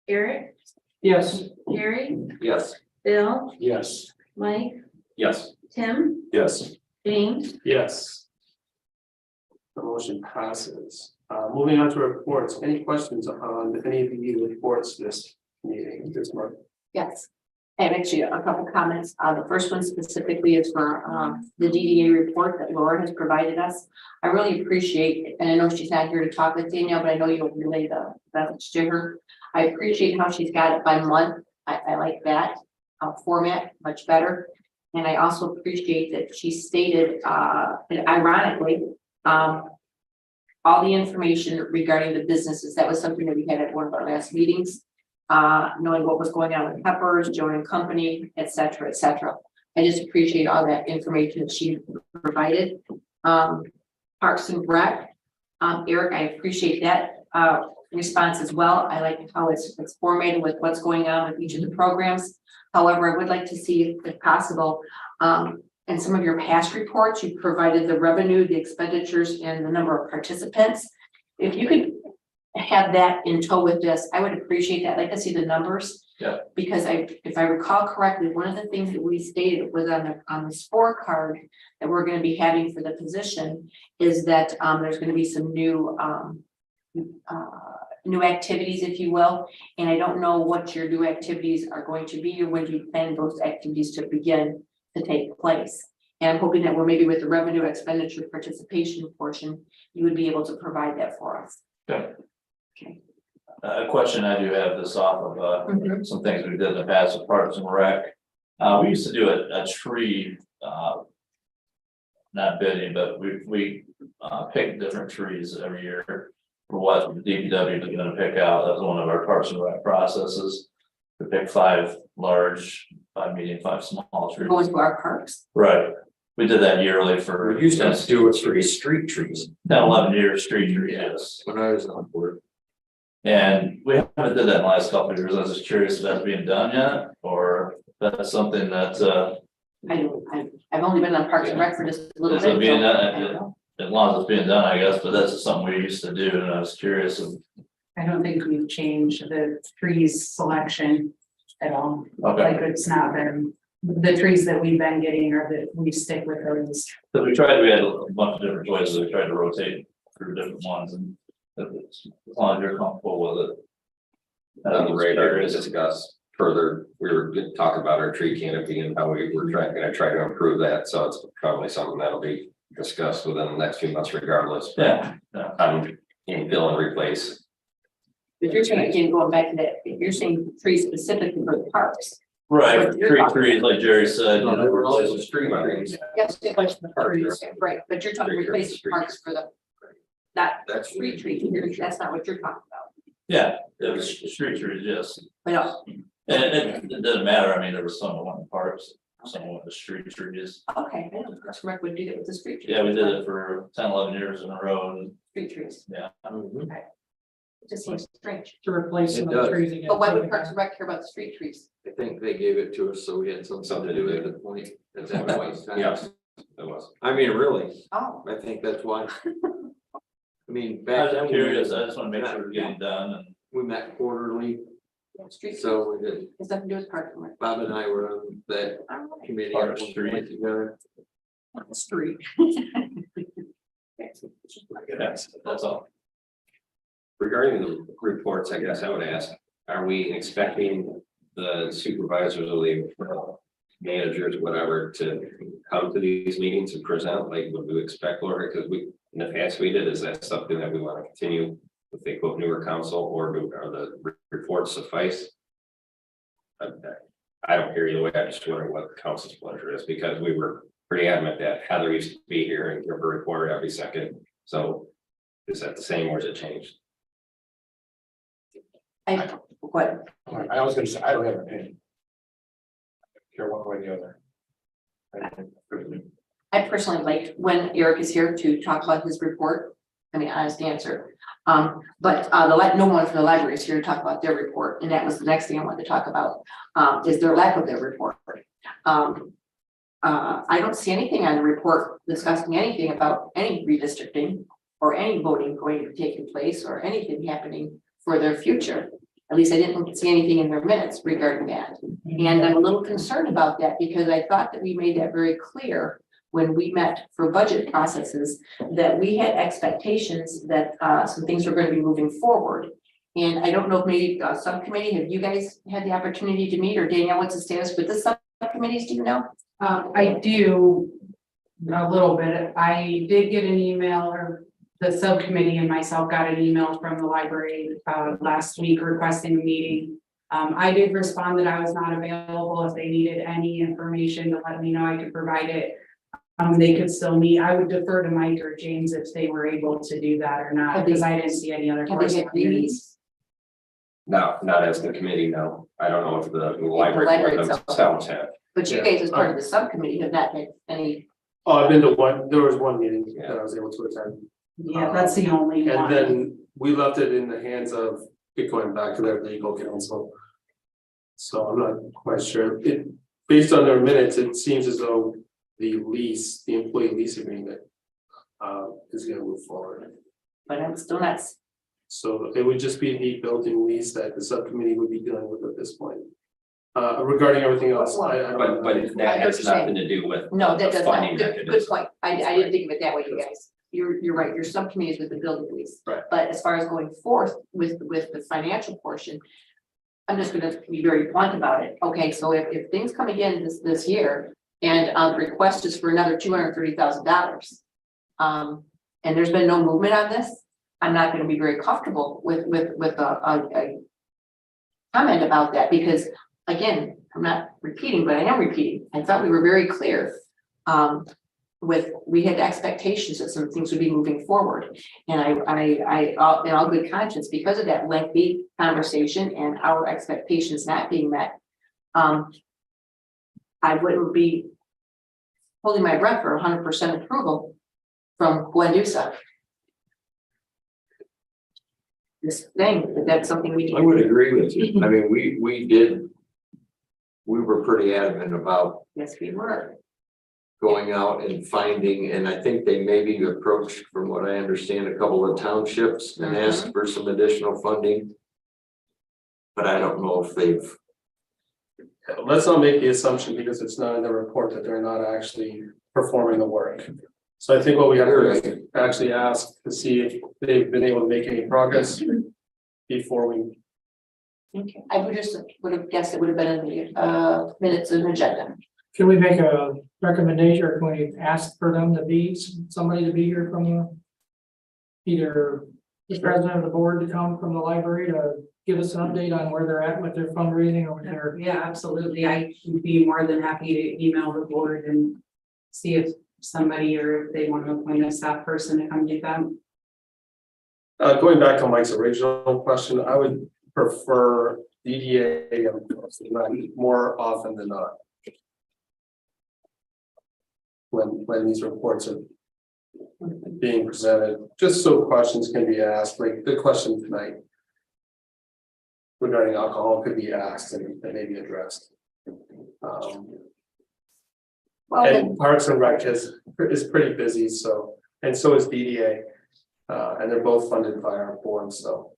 Eric, Yes. Gary, Yes. Bill, Yes. Mike, Yes. Tim, Yes. James. Yes. The motion passes. Moving on to reports. Any questions on any of the reports this meeting this month? Yes. I have actually a couple comments. The first one specifically is for the DDA report that Laura has provided us. I really appreciate it, and I know she's not here to talk with Danielle, but I know you'll relay the message to her. I appreciate how she's got it by month. I like that format much better. And I also appreciate that she stated, and ironically, all the information regarding the businesses. That was something that we had at one of our last meetings. Knowing what was going on with Peppers, Joe and Company, et cetera, et cetera. I just appreciate all that information that she provided. Parks and Rec, Eric, I appreciate that response as well. I like how it's formatted with what's going on with each of the programs. However, I would like to see, if possible, in some of your past reports, you provided the revenue, the expenditures, and the number of participants. If you could have that in tow with this, I would appreciate that. I'd like to see the numbers. Yeah. Because if I recall correctly, one of the things that we stated was on the scorecard that we're going to be having for the position is that there's going to be some new activities, if you will. And I don't know what your new activities are going to be or when you plan those activities to begin to take place. And I'm hoping that we're maybe with the revenue expenditure participation portion, you would be able to provide that for us. Okay. Okay. A question I do have this off of Mhm. some things we did in the past with Parks and Rec. We used to do a tree, not bidding, but we picked different trees every year for what the DPW was gonna pick out. That was one of our Parks and Rec processes. We picked 5 large, 5 medium, 5 small trees. Going to our parks. Right. We did that yearly for. We used to do it for street trees 10, 11 years, street trees, yes. when I was on board. And we haven't did that in the last couple of years. I was just curious if that's being done yet, or if that's something that, I've only been on Parks and Rec for just a little is bit. it being so I don't done, know. as long as it's being done, I guess, but that's something we used to do, and I was curious of, I don't think we've changed the trees selection at all. okay. Like it's not been, the trees that we've been getting are that we stick with those. So we had a bunch of different choices, we tried to rotate through different ones, and as long as you're comfortable with it. On the radar is discuss further, we were talking about our tree canopy and how we were gonna try to improve that, so it's probably something that'll be discussed within the next few months regardless. Yeah. In fill and replace. But you're saying, again, going back to that, you're saying trees specifically for the parks. Right, trees, like Jerry said, you No, know, they were all Replace the street trees. Yes, right, but you're talking replace the parks for the, not That's street trees, that's not what you're talking about. yeah, it was street trees, yes. But no, And it doesn't matter, I mean, there was some that went in parks, some went to street trees. okay, I know the Parks and Rec would do that with the street trees. Yeah, we did it for 10, 11 years in a row, and Street trees, yeah. it just seems strange. To replace some of It the does. trees again. But why would Parks and Rec care about the street trees? I think they gave it to us, so we had something to do at the point, at that point. in time. Yes, it was. I mean, really, Oh, I think that's why. I mean, I back was then, curious, I just wanna make sure we're getting done, and we met quarterly, yeah, street trees, so we did, has nothing to do with Parks and Rec. Bob and I were on that committee. Park at one Street. point together. Street. that's all. Regarding the reports, I guess I would ask, are we expecting the supervisors or the managers, whatever, to come to these meetings and present, like, would we expect, Laura, because we, in the past we did, is that something that we want to continue? If they quote newer council, or are the reports suffice? I don't hear either way, I just wonder what the council's pleasure is, because we were pretty adamant that Heather used to be here and give her report every second. So is that the same or is it changed? What, I was gonna say, I don't have an opinion. Care one way or the other. I personally liked when Eric is here to talk about his report. I mean, honest answer. But no one from the library is here to talk about their report, and that was the next thing I wanted to talk about, is their lack of their report. I don't see anything on the report discussing anything about any redistricting or any voting going to be taking place or anything happening for their future. At least I didn't see anything in their minutes regarding that. And I'm a little concerned about that because I thought that we made that very clear when we met for budget processes, that we had expectations that some things were going to be moving forward. And I don't know if maybe subcommittee, have you guys had the opportunity to meet, or Danielle, what's the status with the subcommittees, do you know? I do a little bit. I did get an email, or the subcommittee and myself got an email from the library last week requesting a meeting. I did respond that I was not available. If they needed any information to let me know, I could provide it. They could still meet. I would defer to Mike or James if they were able to do that or not, because I didn't see any other correspondence. No, not as the committee, no. I don't know if the library themselves have. But you guys, as part of the subcommittee, have not had any. Oh, I've been to one, there was one meeting that I was able to attend. Yeah, that's the only And one. then we left it in the hands of, it going back to their legal counsel. So I'm not quite sure. Based on their minutes, it seems as though the employee lease agreement is gonna move forward. But I'm still not. So it would just be the building lease that the subcommittee would be dealing with at this point. Regarding everything else, I don't know. But that has nothing to do with. No, that the does not. funding Good mechanism. point. I didn't think of it that way, you guys. You're right. Your subcommittee is with the building lease. Right. But as far as going forth with the financial portion, I'm just gonna be very blunt about it. Okay, so if things come again this year and the request is for another $230,000. And there's been no movement on this, I'm not gonna be very comfortable with a comment about that, because again, I'm not repeating, but I am repeating. I thought we were very clear. We had expectations that some things would be moving forward. And I in all good conscience, because of that lengthy conversation and our expectations not being met, I wouldn't be holding my breath for 100% approval from Gwendusa. This thing, that's something we. I would agree with you. I mean, we were pretty adamant about Yes, we were. going out and finding, and I think they maybe approached, from what I understand, a couple of townships and asked for some additional funding. But I don't know if they've. Let's not make the assumption, because it's not in the report, that they're not actually performing the work. So I think what we have to do is actually ask to see if they've been able to make any progress before we. Okay, I would have guessed it would have been in the minutes and agenda. Can we make a recommendation, or can we ask for them to be, somebody to be here from either the president of the board to come from the library to give us an update on where they're at with their fundraising or with their. Yeah, absolutely. I would be more than happy to email the board and see if somebody, or if they want to appoint a staff person to come do them. Going back to Mike's original question, I would prefer DDA more often than not. When these reports are being presented, just so questions can be asked, like the question tonight regarding alcohol could be asked and maybe addressed. And Parks and Rec is pretty busy, so, and so is DDA. And they're both funded by our board, so.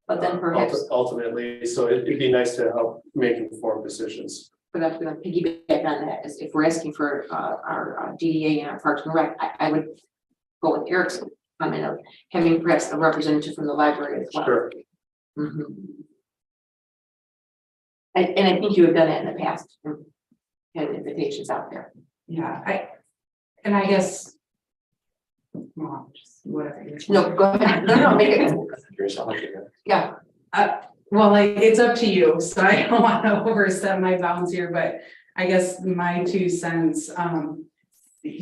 But then perhaps. Ultimately, so it'd be nice to help make informed decisions. But I'm going to piggyback on that, is if we're asking for our DDA and our Parks and Rec, I would go with Eric's comment of having perhaps a representative from the library as well. Sure. And I think you have done that in the past, had invitations out there. Yeah, I guess. Well, just whatever. No, go ahead. No, make it. Yeah. Well, like, it's up to you, so I don't want to overstep my bounds here, but I guess my 2 cents,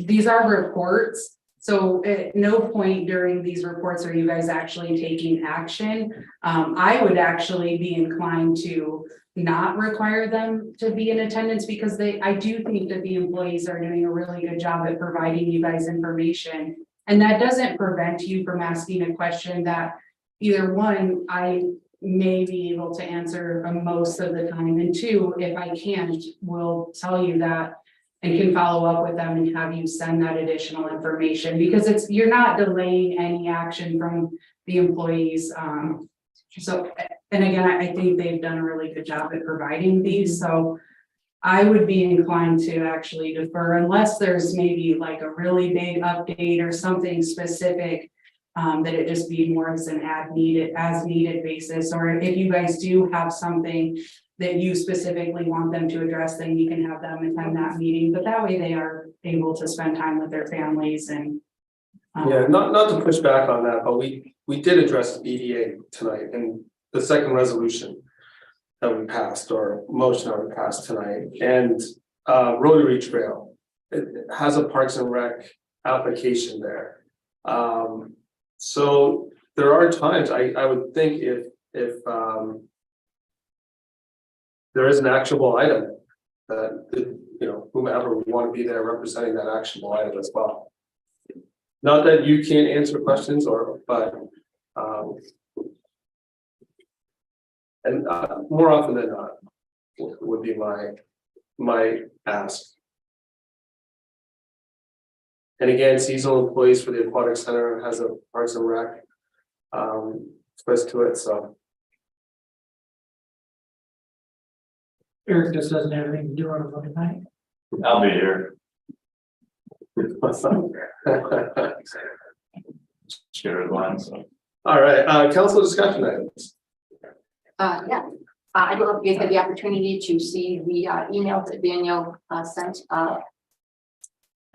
these are reports. So at no point during these reports are you guys actually taking action. I would actually be inclined to not require them to be in attendance because I do think that the employees are doing a really good job at providing you guys information. And that doesn't prevent you from asking a question that either one, I may be able to answer most of the time. And two, if I can't, will tell you that and can follow up with them and have you send that additional information because you're not delaying any action from the employees. So, and again, I think they've done a really good job at providing these. So I would be inclined to actually defer unless there's maybe like a really big update or something specific. That it just be more as an as needed basis, or if you guys do have something that you specifically want them to address, then you can have them attend that meeting, but that way they are able to spend time with their families and. Yeah, not to push back on that, but we did address EDA tonight and the second resolution that we passed or motion that we passed tonight and Rotary Trail. It has a Parks and Rec application there. So there are times I would think if there is an actionable item that, you know, whomever would want to be there representing that actionable item as well. Not that you can't answer questions but more often than not would be my ask. And again, seasonal employees for the aquatic center has a Parks and Rec twist to it, so. Eric just doesn't have anything to do on a Monday night. I'll be here. Scared of one, so. All right, council discussion items. Yeah, I don't know if you guys had the opportunity to see the email that Danielle sent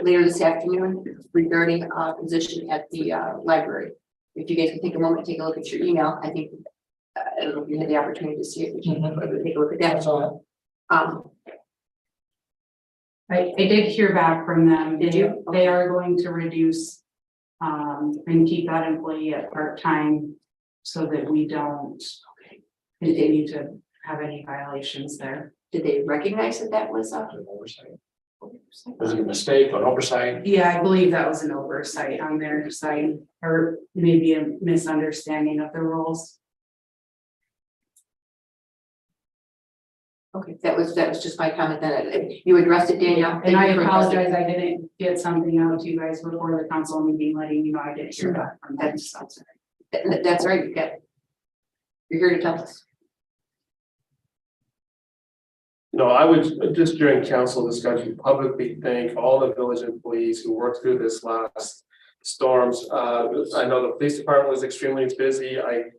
later this afternoon regarding position at the library. If you guys can take a moment, take a look at your email. I think I don't know if you had the opportunity to see it, but you can take a look at that. I did hear back from them. Did you? They are going to reduce and keep that employee at part-time so that we don't continue to have any violations there. Did they recognize that was a Oversight. Was it a mistake or oversight? Yeah, I believe that was an oversight on their side, or maybe a misunderstanding of the rules. Okay, that was just my comment that you addressed it, Danielle. And I apologize, I didn't get something out to you guys before the council meeting, letting you know I didn't hear back from that. That's right, you're here to tell us. No, I would just during council discussion publicly thank all the village employees who worked through this last storms. I know the police department was extremely busy. I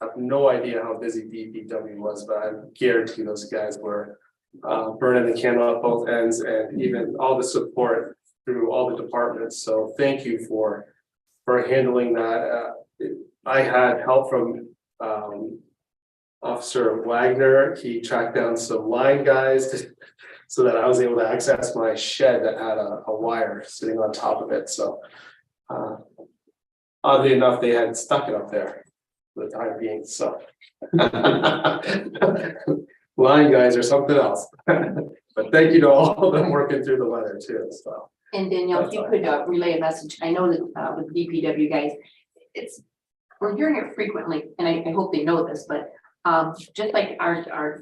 have no idea how busy DPW was, but I guarantee those guys were burning the candle at both ends and even all the support through all the departments. So thank you for handling that. I had help from Officer Wagner. He tracked down some line guys so that I was able to access my shed that had a wire sitting on top of it. So oddly enough, they had stuck it up there for the time being. So line guys are something else. But thank you to all of them working through the weather too. So. And Danielle, if you could relay a message. I know that with DPW guys, we're hearing it frequently, and I hope they know this, but just like our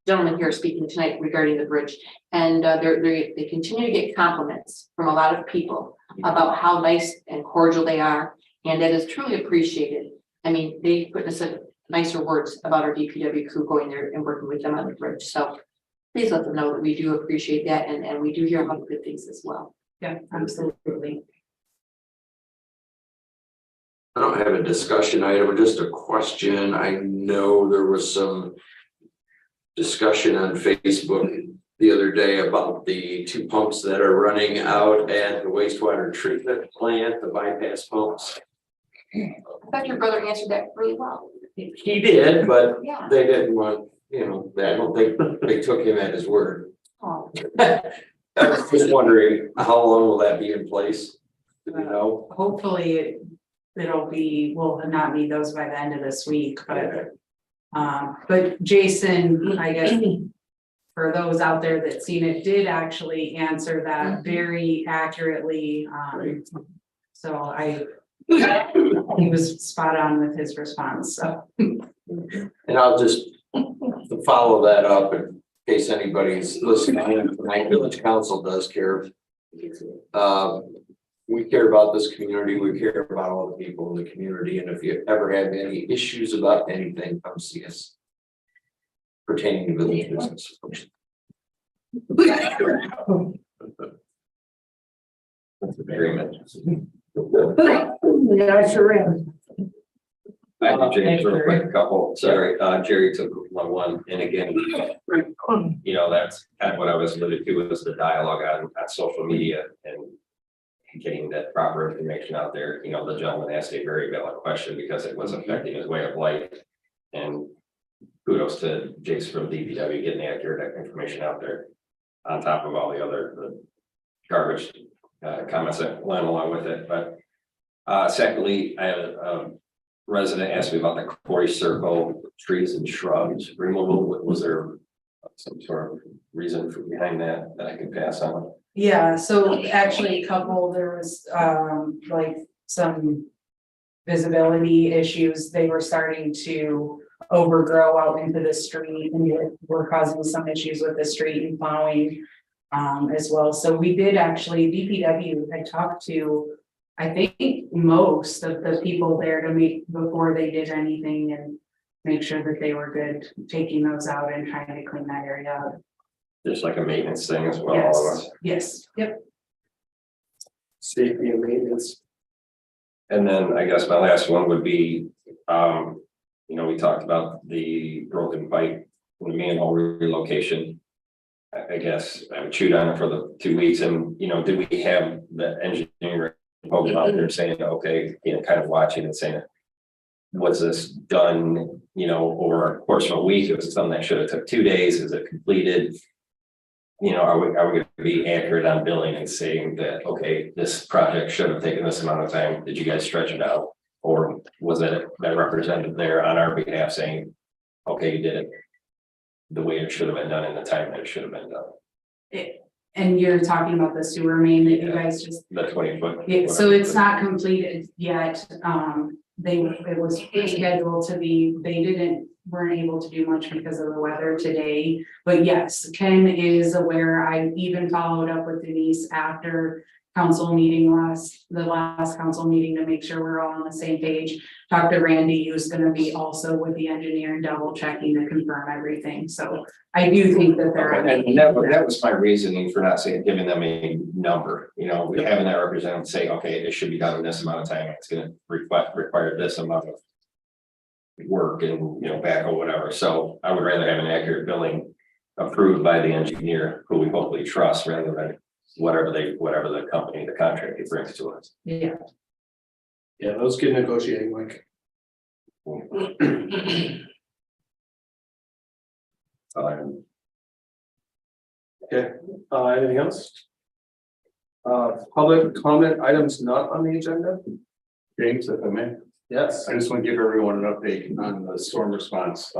gentleman here speaking tonight regarding the bridge, and they continue to get compliments from a lot of people about how nice and cordial they are, and that is truly appreciated. I mean, they put us nicer words about our DPW crew going there and working with them on the bridge. So please let them know that we do appreciate that, and we do hear a lot of good things as well. Yeah, absolutely. I don't have a discussion item, or just a question. I know there was some discussion on Facebook the other day about the 2 pumps that are running out at the wastewater treatment plant, the bypass pumps. I thought your brother answered that really well. He did, but Yeah. they didn't want, I don't think they took him at his word. Oh. I was just wondering, how long will that be in place? Do we know? Hopefully we'll not need those by the end of this week, but Jason, I guess. For those out there that seen it, did actually answer that very accurately, so he was spot on with his response, so. And I'll just to follow that up in case anybody's listening, my village council does care. We care about this community, we care about all the people in the community, and if you ever have any issues about anything, come see us. Pertaining to village business. Agreement. Yeah, sure am. I did James real quick, a couple, sorry, Jerry took one, and again, you know, that's kind of what I was alluded to, was the dialogue on social media and getting that proper information out there. You know, the gentleman asked a very valid question because it was affecting his way of life. And kudos to Jason from DPW getting accurate information out there on top of all the other garbage comments that went along with it. But secondly, I had a resident asked me about the quarry circle trees and shrubs removal. Was there some sort of reason for behind that I could pass on? Yeah, so actually a couple, there was like some visibility issues. They were starting to overgrow out into the street and were causing some issues with the street and plowing as well. So we did actually, DPW had talked to, I think, most of the people there to meet before they did anything and make sure that they were good taking those out and trying to clean that area out. Just like a maintenance thing as well. Yes, All of us. yes, yep. Safety and maintenance. And then I guess my last one would be, you know, we talked about the broken pipe, the manhole relocation. I guess I chewed on it for the 2 weeks, and you know, did we have the engineering folks out there saying, okay, you know, kind of watching and saying, was this done, you know, over a course of a week? It was something that should have took 2 days. Is it completed? You know, are we going to be accurate on billing and saying that, okay, this project should have taken this amount of time? Did you guys stretch it out? Or was it that representative there on our behalf saying, okay, you did it the way it should have been done in the time that it should have been done? And you're talking about the sewer main that you guys just. The 20-foot. Yeah, so it's not completed yet. It was scheduled to be, weren't able to do much because of the weather today. But yes, Ken is aware. I even followed up with Denise after council meeting the last council meeting to make sure we're all on the same page. Talked to Randy, who's gonna be also with the engineer, double checking to confirm everything. So I do think that they're. Okay, and that was my reasoning for not saying, giving them a number, you know, having that representative say, okay, it should be done in this amount of time. It's gonna require this amount of work and, you know, back or whatever. So I would rather have an accurate billing approved by the engineer who we hopefully trust rather than whatever the company, the contract it brings to us. Yeah. Yeah, those good negotiating, Mike. Okay, anything else? Public comment items not on the agenda? James, if I may, Yes. I just want to give everyone an update on the storm response.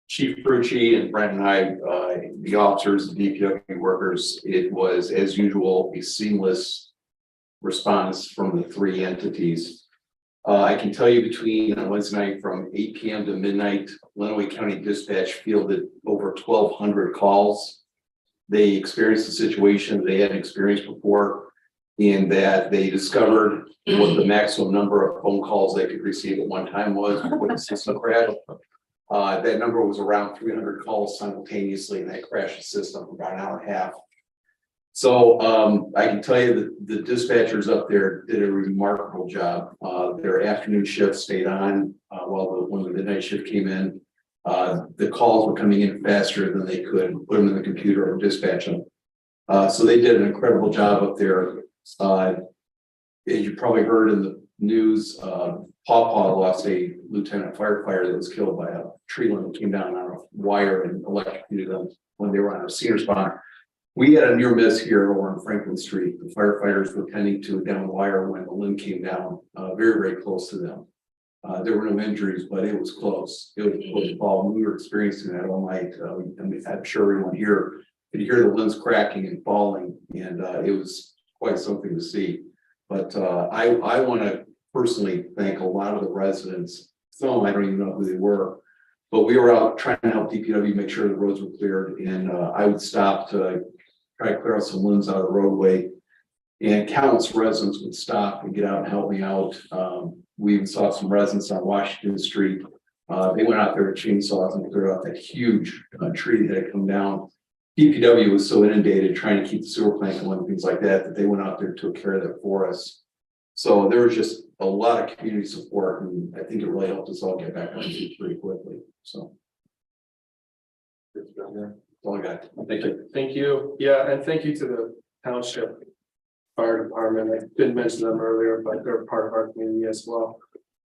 Chief Frucci and Brent and I, the officers, the DPW workers, it was as usual, a seamless response from the three entities. I can tell you between Wednesday night from 8 p.m. to midnight, Lenawee County Dispatch fielded over 1,200 calls. They experienced a situation they hadn't experienced before, in that they discovered what the maximum number of phone calls they could receive at one time was before the system crashed. That number was around 300 calls simultaneously, and that crashed the system for about an hour and a half. So I can tell you that the dispatchers up there did a remarkable job. Their afternoon shift stayed on when the midnight shift came in. The calls were coming in faster than they could put them in the computer or dispatch them. So they did an incredible job up there. As you probably heard in the news, Pawpaw lost a lieutenant firefighter that was killed by a tree limb that came down on a wire and electrocuted them when they were on a scene responder. We had a near miss here over on Franklin Street. The firefighters were tending to a down wire when the limb came down, very, very close to them. There were no injuries, but it was close. It was a close call. We were experiencing that all night. I'm sure everyone here could hear the limbs cracking and falling, and it was quite something to see. But I want to personally thank a lot of the residents. Some of them, I don't even know who they were, but we were out trying to help DPW make sure the roads were cleared, and I would stop to try to clear out some limbs out of the roadway. And countless residents would stop and get out and help me out. We even saw some residents on Washington Street. They went out there with chainsaws and cleared out that huge tree that had come down. DPW was so inundated trying to keep the sewer plant going and things like that, that they went out there and took care of that for us. So there was just a lot of community support, and I think it really helped us all get back on feet pretty quickly. So. That's all I got. Thank you. Thank you. Yeah, and thank you to the township fire department. I didn't mention them earlier, but they're part of our community as well.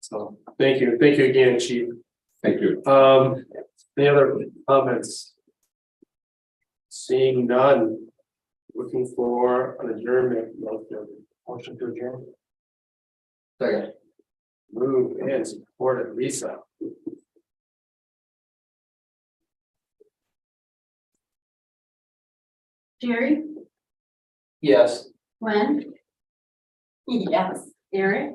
So thank you. Thank you again, Chief. Thank you. Any other comments? Seeing none. Looking for an adjournment. Motion to adjourn. Second. Move and supported. Lisa. Jerry, Yes. Gwen, Yes. Eric,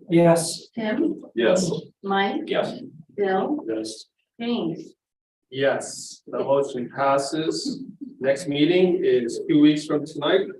Yes. Tim, Yes. Mike, Yes. Bill, Yes. James. Yes, the motion passes. Next meeting is 2 weeks from tonight.